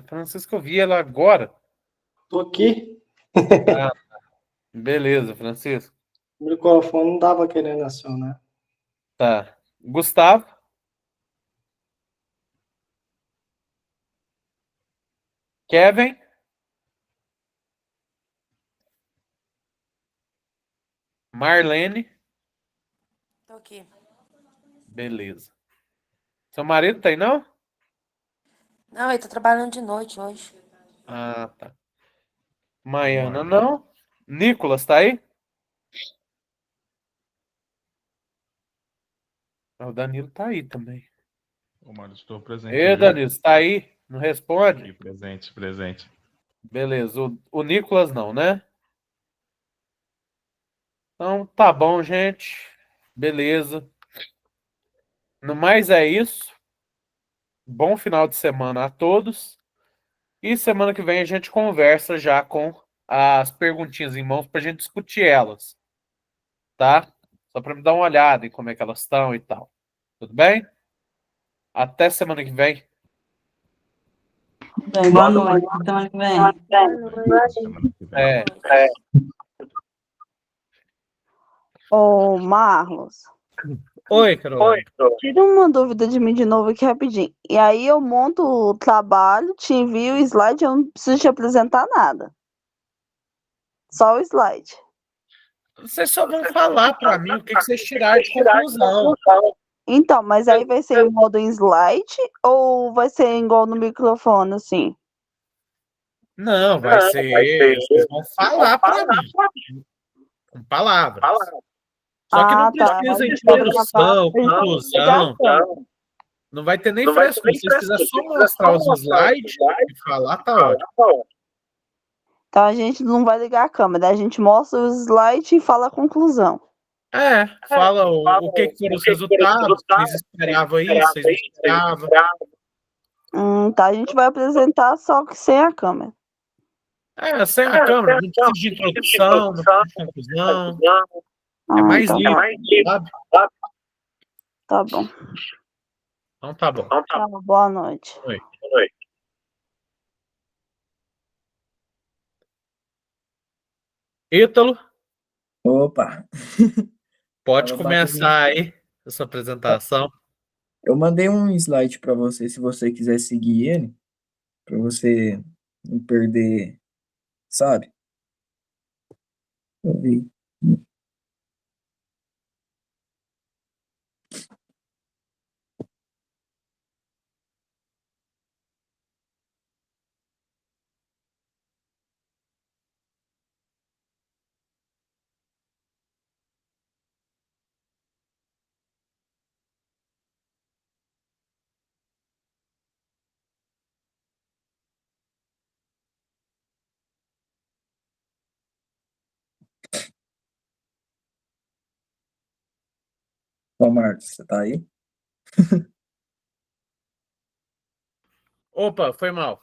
Francisco, eu vi ela agora. Tô aqui. Ah, beleza, Francisco. O microfone não tava querendo acionar. Tá. Gustavo. Kevin. Marlene. Tô aqui. Beleza. Seu marido tá aí, não? Não, ele tá trabalhando de noite hoje. Ah, tá. Maiana, não. Nicolas, tá aí? Ah, o Danilo tá aí também. Ô, Mário, estou presente, Ê, viu? Danilo, você tá aí? Não responde? Aqui, presente, presente. Beleza. O Nicolas não, né? Então, tá bom, gente. Beleza. No mais é isso. Bom final de semana a todos. E semana que vem a gente conversa já com as perguntinhas em mãos pra gente discutir elas, tá? Só pra me dar uma olhada em como é que elas estão e tal. Tudo bem? Até semana que vem. Bem, boa noite. Até semana que vem. Semana que vem. É. Ô, Marlos, Oi, Caroline. tira uma dúvida de mim de novo aqui rapidinho. E aí eu monto o trabalho, te envio o slide, eu não preciso te apresentar nada. Só o slide. Vocês só vão falar pra mim o que vocês tiraram de conclusão. Então, mas aí vai ser em modo em slide ou vai ser igual no microfone, assim? Não, vai ser. Vocês vão falar pra mim. Com palavras. Só que não Tá. precisa A gente vai gravar, introdução, a gente vai conclusão. gravar. Não vai ter nem frescura. Se vocês quiserem só mostrar os slides e falar, tá ótimo. Então a gente não vai ligar a câmera, a gente mostra o slide e fala a conclusão. É, fala o que foram os resultados, vocês esperavam isso, vocês não esperavam. Tá, a gente vai apresentar só que sem a câmera. É, sem a câmera, não precisa de introdução, não precisa de conclusão. É mais Então, livre, sabe? tá bom. Então tá bom. Tchau, boa noite. Oi. Ítalo, Opa, pode tava começar aí essa apresentação. eu mandei um slide para você, se você quiser seguir ele, para você não perder, sabe? Eu vi. Ô, Marcos, você tá aí? Opa, foi mal.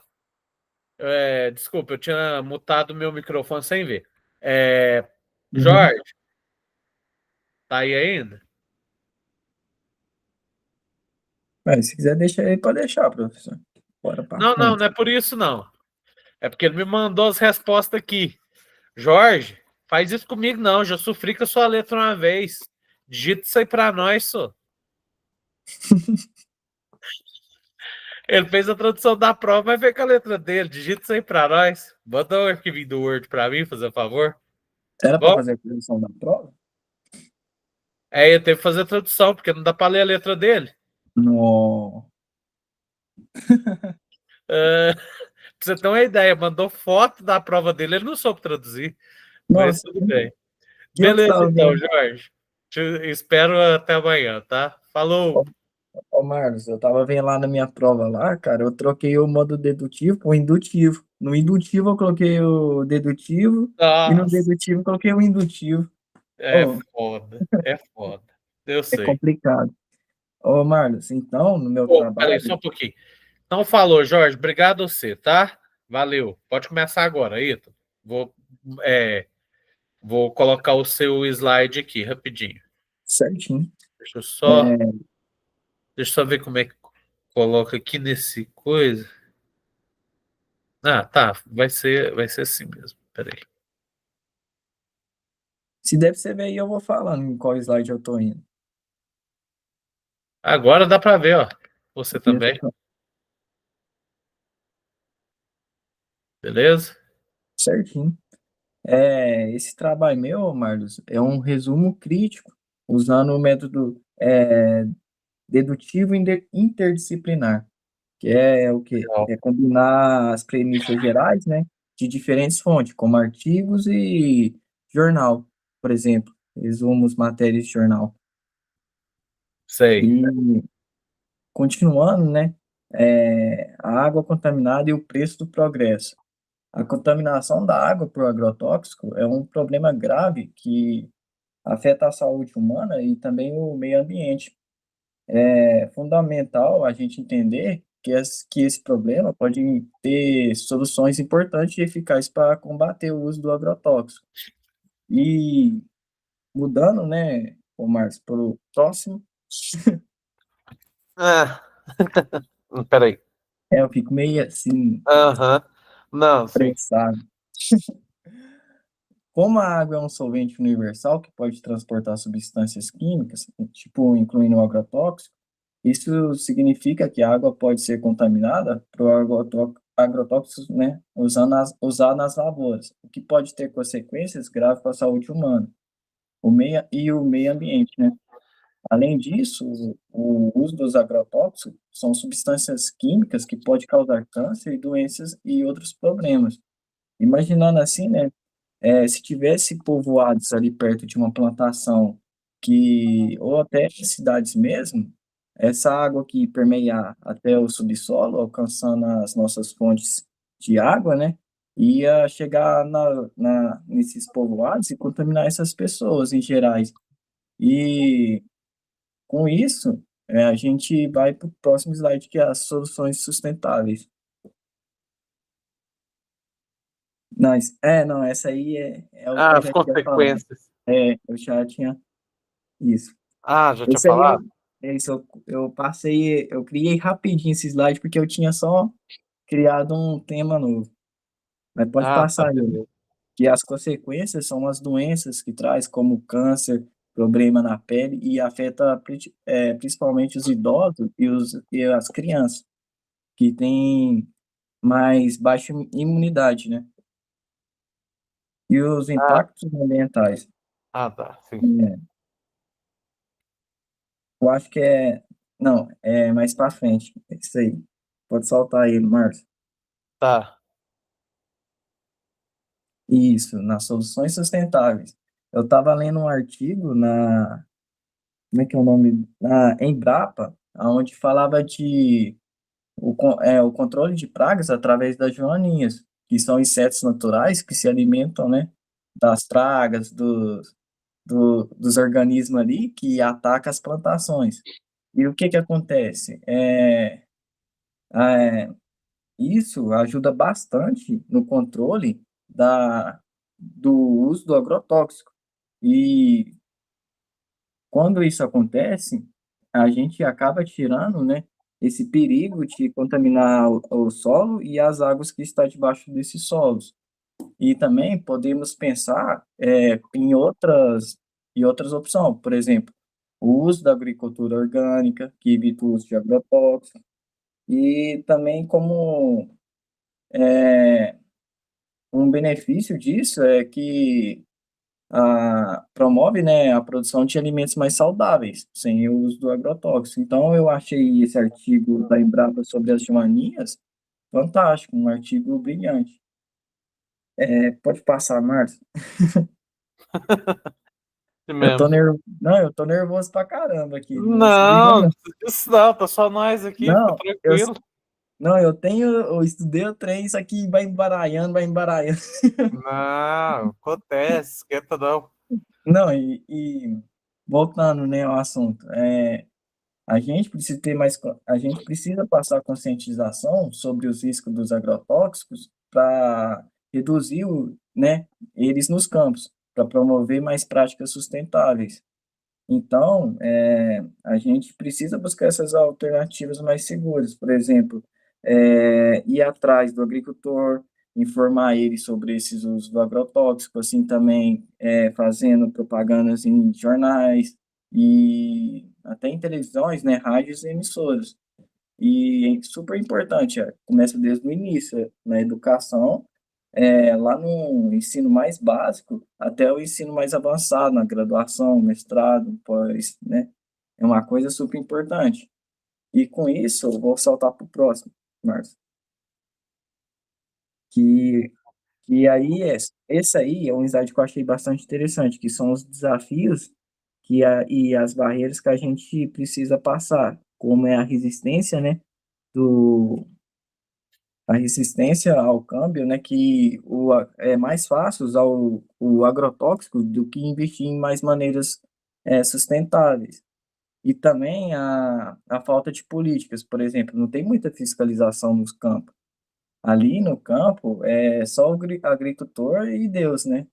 Desculpa, eu tinha mutado meu microfone sem ver. É, Uhum. Jorge, tá aí ainda? Mas se quiser deixar aí, pode deixar, professor. Bora pra Não, não, frente. não é por isso, não. É porque ele me mandou as respostas aqui. Jorge, faz isso comigo, não. Já sofri com a sua letra uma vez. Digita isso aí pra nós, só. Ele fez a tradução da prova, mas veio com a letra dele. Digita isso aí pra nós. Manda o arquivinho do Word pra mim, fazer um favor. Era pra Bom, fazer a correção da prova? eu teve que fazer a tradução, porque não dá pra ler a letra dele. No... Pra você ter uma ideia, mandou foto da prova dele, ele não soube traduzir. Mas Nossa, tudo bem. que eu que Beleza, tava então, vendo. Jorge. Espero até amanhã, tá? Falou! Ô, Marcos, eu tava vendo lá na minha prova lá, cara, eu troquei o modo dedutivo pro indutivo. No indutivo eu coloquei o dedutivo e no Nossa, dedutivo eu coloquei o indutivo. é Oh, foda, é foda. Eu é sei. complicado. Ô, Marcos, então, no meu Pô, peraí, só trabalho, um pouquinho. Então, falou, Jorge. Obrigado a você, tá? Valeu. Pode começar agora, Ito. Vou, é, vou colocar o seu slide aqui, rapidinho. certinho. Deixa eu É, só, deixa eu só ver como é que coloca aqui nesse coisa. Ah, tá. Vai ser assim mesmo. Peraí. se deve ser ver aí, eu vou falando em qual slide eu tô indo. Agora dá pra ver, ó. Você também. Beleza? Certinho. Esse trabalho meu, Marlos, é um resumo crítico, usando o método dedutivo interdisciplinar, que é o quê? Legal. É combinar as premissas gerais, né, de diferentes fontes, como artigos e jornal, por exemplo, resumos, matérias de jornal. Sei. E, continuando, né, a água contaminada e o preço do progresso. A contaminação da água por agrotóxico é um problema grave que afeta a saúde humana e também o meio ambiente. É fundamental a gente entender que esse problema pode ter soluções importantes e eficazes para combater o uso do agrotóxico. E mudando, né, o Marcos, para o próximo, Ah, peraí. eu fico meio assim, Aham. Não, sim. apressado. Como a água é um solvente universal que pode transportar substâncias químicas, tipo incluindo o agrotóxico, isso significa que a água pode ser contaminada por agrotóxicos, né, usado nas lavouras, o que pode ter consequências graves para a saúde humana, o meio ambiente, né? Além disso, o uso dos agrotóxicos são substâncias químicas que podem causar câncer e doenças e outros problemas. Imaginando assim, né, se tivesse povoados ali perto de uma plantação ou até cidades mesmo, essa água que permeia até o subsolo, alcançando as nossas fontes de água, né, ia chegar nesses povoados e contaminar essas pessoas em gerais. E com isso, a gente vai para o próximo slide, que é as soluções sustentáveis. Não, essa aí é o que Ah, eu as já tinha falado. consequências. Eu já tinha isso. Ah, já tinha Esse aí, falado? eu passei, eu criei rapidinho esse slide porque eu tinha só criado um tema novo. Mas pode Ah, tá, passar aí. beleza. Que as consequências são as doenças que traz, como câncer, problema na pele e afeta principalmente os idosos e as crianças, que têm mais baixa imunidade, né? E os Ah, impactos ambientais. tá, sim. É, eu acho que não, é mais para frente. É isso aí. Pode soltar aí, Márcio. Tá. Isso, nas soluções sustentáveis. Eu estava lendo um artigo como é que é o nome? Na Embrapa, onde falava de o controle de pragas através das joaninhas, que são insetos naturais que se alimentam, né, das pragas, dos organismos ali que atacam as plantações. E o que que acontece? É, isso ajuda bastante no controle do uso do agrotóxico. E quando isso acontece, a gente acaba tirando, né, esse perigo de contaminar o solo e as águas que estão debaixo desses solos. E também podemos pensar em outras opções, por exemplo, o uso da agricultura orgânica, que evita o uso de agrotóxicos, e também como um benefício disso é que promove, né, a produção de alimentos mais saudáveis, sem o uso do agrotóxico. Então, eu achei esse artigo da Embrapa sobre as joaninhas fantástico, um artigo brilhante. Pode passar, Márcio? Mesmo. Não, eu tô nervoso pra caramba aqui. Não, isso não, tá só nós aqui, fica Não, tranquilo. eu estudei o trem, isso aqui vai embaralhando, vai embaralhando. Não, acontece, esquenta não. Não, e voltando, né, ao assunto, a gente precisa passar conscientização sobre os riscos dos agrotóxicos para reduzir né, eles nos campos, para promover mais práticas sustentáveis. Então, a gente precisa buscar essas alternativas mais seguras, por exemplo, ir atrás do agricultor, informar ele sobre esses usos do agrotóxico, assim também fazendo propagandas em jornais e até em televisões, né, rádios e emissoras. E é super importante, começa desde o início, na educação, lá no ensino mais básico até o ensino mais avançado, na graduação, mestrado, pós, né? É uma coisa super importante. E com isso, eu vou saltar para o próximo, Márcio. Que, que aí, esse aí é um slide que eu achei bastante interessante, que são os desafios e as barreiras que a gente precisa passar, como é a resistência, né, a resistência ao câmbio, né, que é mais fácil usar o agrotóxico do que investir em mais maneiras sustentáveis. E também a falta de políticas, por exemplo, não tem muita fiscalização nos campos. Ali no campo é só o agricultor e Deus, né?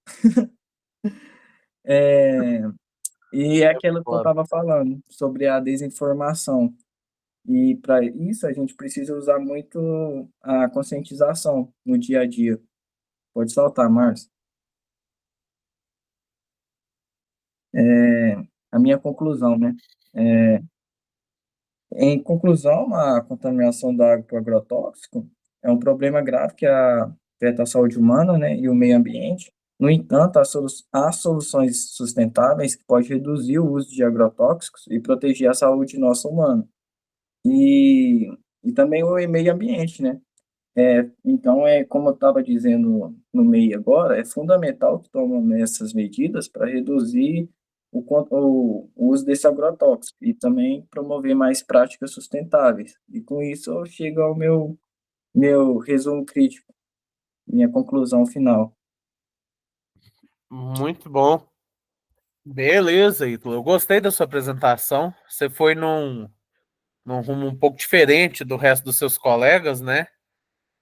E é aquilo que eu estava falando sobre a desinformação. E para isso a gente precisa usar muito a conscientização no dia a dia. Pode saltar, Márcio. A minha conclusão, né? Em conclusão, a contaminação da água por agrotóxico é um problema grave que afeta a saúde humana, né, e o meio ambiente. No entanto, há soluções sustentáveis que podem reduzir o uso de agrotóxicos e proteger a saúde nossa humana. E também o meio ambiente, né? Então, como eu estava dizendo no meio agora, é fundamental que tomem essas medidas para reduzir o uso desse agrotóxico e também promover mais práticas sustentáveis. E com isso eu chego ao meu resumo crítico, minha conclusão final. Muito bom. Beleza, Ítalo. Eu gostei da sua apresentação. Você foi num rumo um pouco diferente do resto dos seus colegas, né?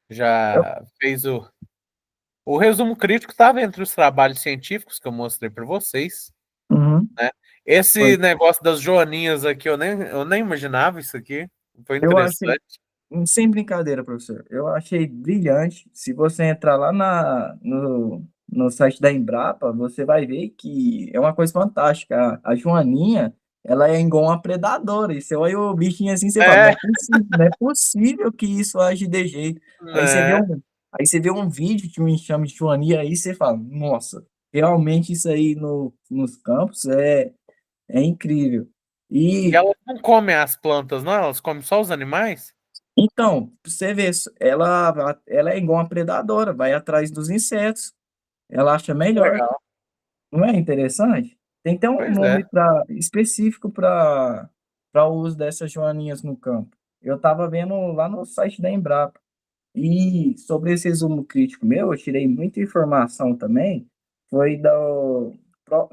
Já fez o resumo crítico, estava entre os trabalhos científicos que eu mostrei para vocês, Uhum. né? Esse negócio das joaninhas aqui, eu nem imaginava isso aqui. Foi Eu achei, interessante. sem brincadeira, professor, eu achei brilhante. Se você entrar lá no site da Embrapa, você vai ver que é uma coisa fantástica. A joaninha, ela é igual uma predadora. E você olha o bichinho assim, você fala, É, não é possível que isso age de jeito. né? Aí você vê um vídeo de um enxame de joaninha, aí você fala, nossa, realmente isso aí nos campos é incrível. E E elas não comem as plantas, não? Elas comem só os animais? então, pra você ver, ela é igual uma predadora, vai atrás dos insetos, ela acha melhor. Legal. Não é interessante? Tem até um Pois é. nome específico para o uso dessas joaninhas no campo. Eu estava vendo lá no site da Embrapa. E sobre esse resumo crítico meu, eu tirei muita informação também, foi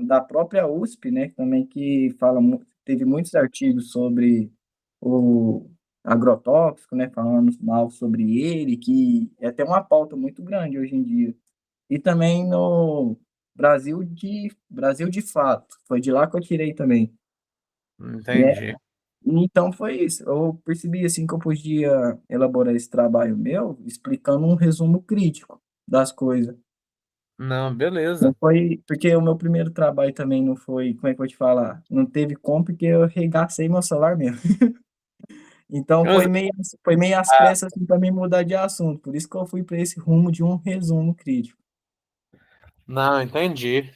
da própria USP, né, também que teve muitos artigos sobre o agrotóxico, né, falando mal sobre ele, que é até uma pauta muito grande hoje em dia. E também no Brasil de Fato, foi de lá que eu tirei também. Entendi. Então foi isso. Eu percebi assim que eu podia elaborar esse trabalho meu explicando um resumo crítico das coisas. Não, Não beleza. foi porque o meu primeiro trabalho também não foi, como é que eu vou te falar? Não teve como porque eu regacei meu celular mesmo. Então foi meio às Ah, pressas assim, para me mudar de assunto. Por isso que eu fui para esse rumo de um resumo crítico. não, entendi.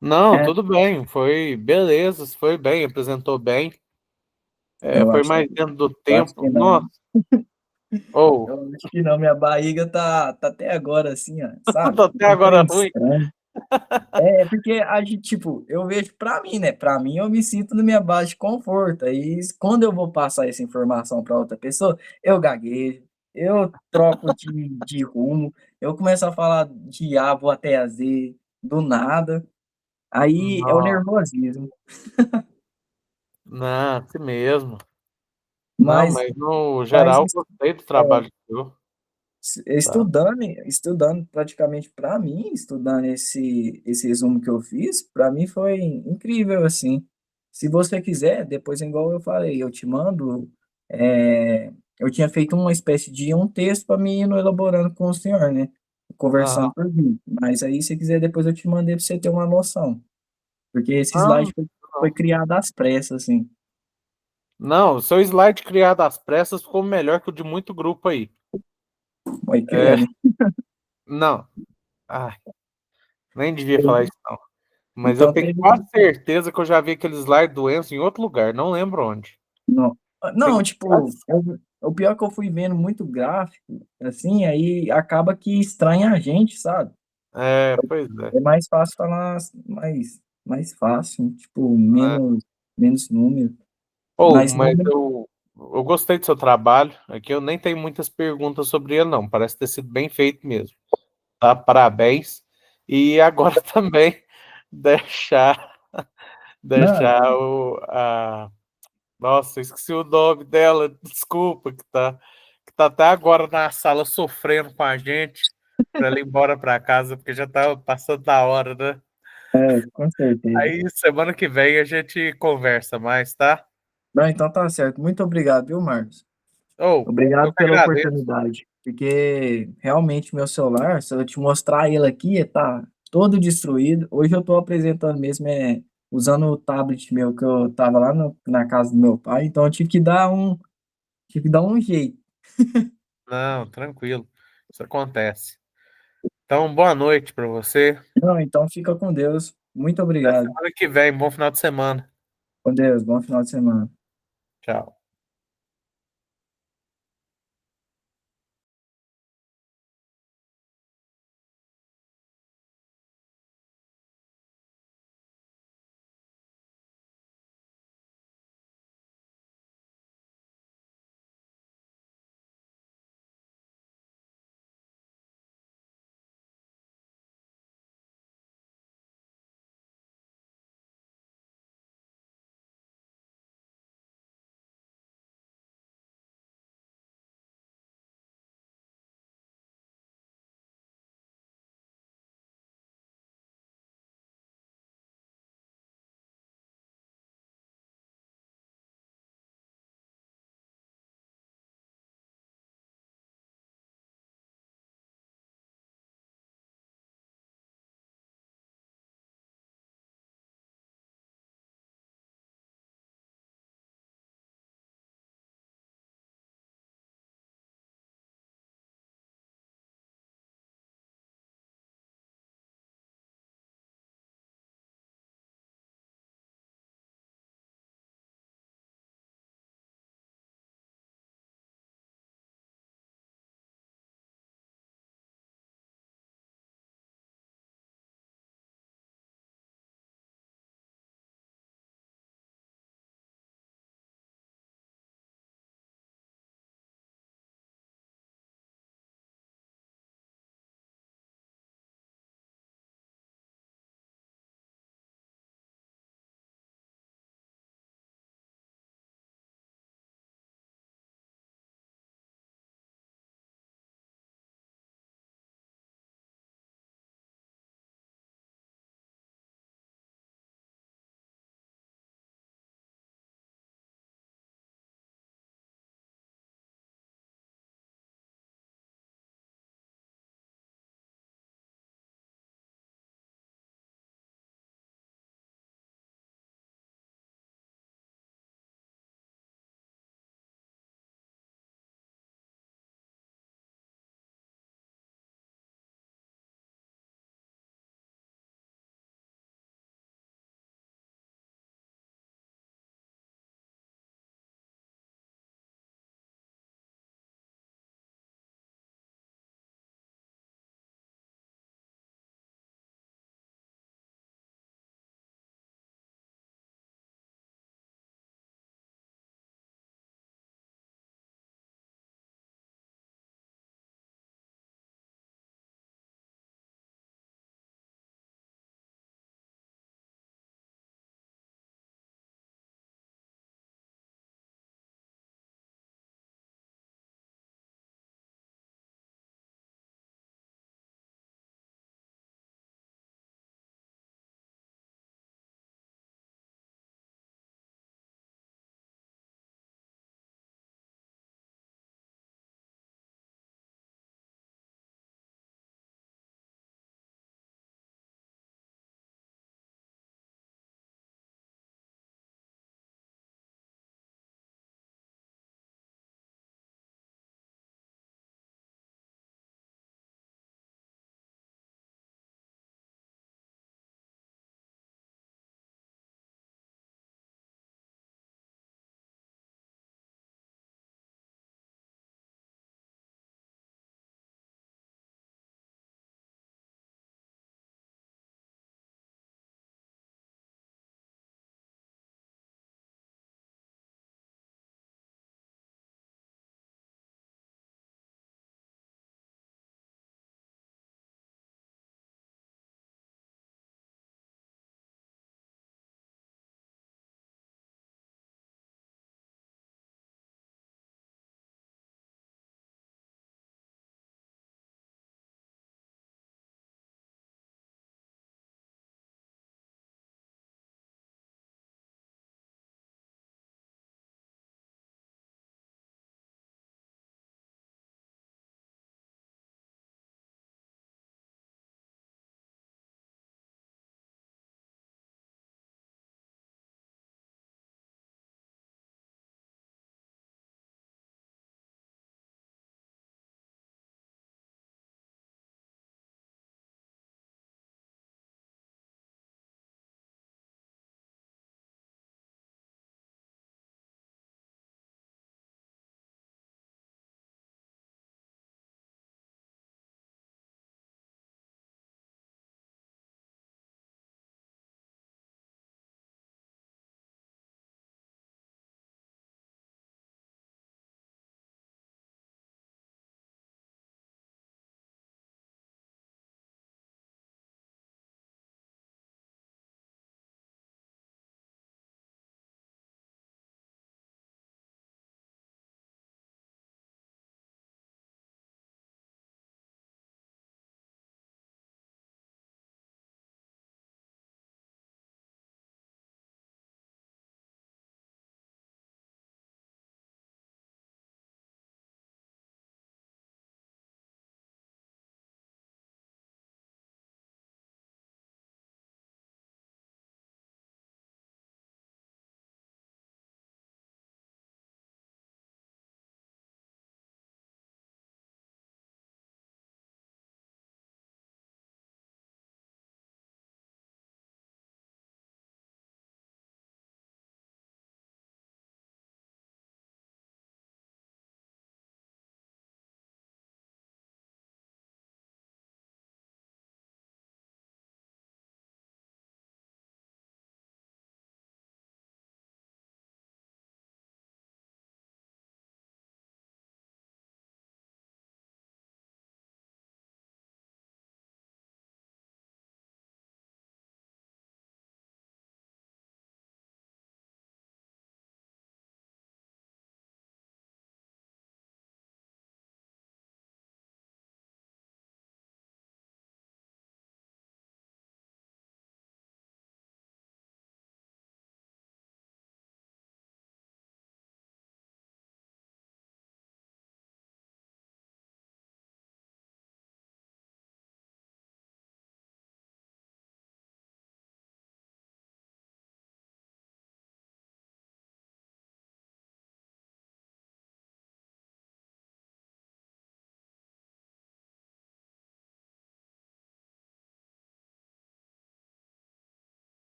Não, É, tudo bem. Foi beleza, foi bem, apresentou bem. eu Foi acho, mais dentro do eu acho tempo. que não. Nossa, ou Eu acho que não. Minha barriga tá até agora assim, ó, sabe? tô até Um agora trem ruim. estranho. É porque a gente, tipo, eu vejo pra mim, né? Pra mim, eu me sinto na minha base de conforto. Aí, quando eu vou passar essa informação pra outra pessoa, eu gaguejo, eu troco de rumo, eu começo a falar de A, vou até a Z, do nada. Aí é o Não, nervosismo. não, assim mesmo. Não, Mas, mas no mas geral gostei do trabalho seu. Tá? estudando praticamente para mim, estudando esse resumo que eu fiz, para mim foi incrível, assim. Se você quiser, depois, igual eu falei, eu te mando. Eu tinha feito uma espécie de um texto para mim ir no elaborando com o senhor, né? Aham. Conversando por vídeo. Mas aí, se quiser, depois eu te mandei para você ter uma noção. Porque esse Não, slide foi criado às pressas, assim. não, o seu slide criado às pressas ficou melhor que o de muito grupo aí. Foi É, credo. não, ai, nem devia falar Teve- isso, não. Mas eu Então tenho teve. quase certeza que eu já vi aquele slide do Enzo em outro lugar, não lembro onde. Não, não, Tenho tipo, quase- o pior é que eu fui vendo muito gráfico, assim, aí acaba que estranha a gente, sabe? Pois é. É mais fácil falar mais fácil, tipo, É. menos número. Ou, Mas mas número, eu gostei do seu trabalho. Aqui eu nem tenho muitas perguntas sobre ele, não. Parece ter sido bem feito mesmo. Tá? Parabéns. E agora também deixar, não, deixar Nossa, eu esqueci o nome dela. Desculpa, que tá até agora na sala sofrendo com a gente para ela ir embora para casa, porque já tá passando da hora, né? com certeza. Aí semana que vem a gente conversa mais, tá? Não, então tá certo. Muito obrigado, viu, Marcos? Ou, eu Obrigado que pela agradeço. oportunidade, porque realmente meu celular, se eu te mostrar ele aqui, tá todo destruído. Hoje eu tô apresentando mesmo, usando o tablet meu que eu tava lá na casa do meu pai, então eu tive que dar um jeito. Não, tranquilo. Isso acontece. Então, boa noite para você. Não, então fica com Deus. Muito Até obrigado. semana que vem. Bom final de semana. Com Deus, bom final de semana. Tchau.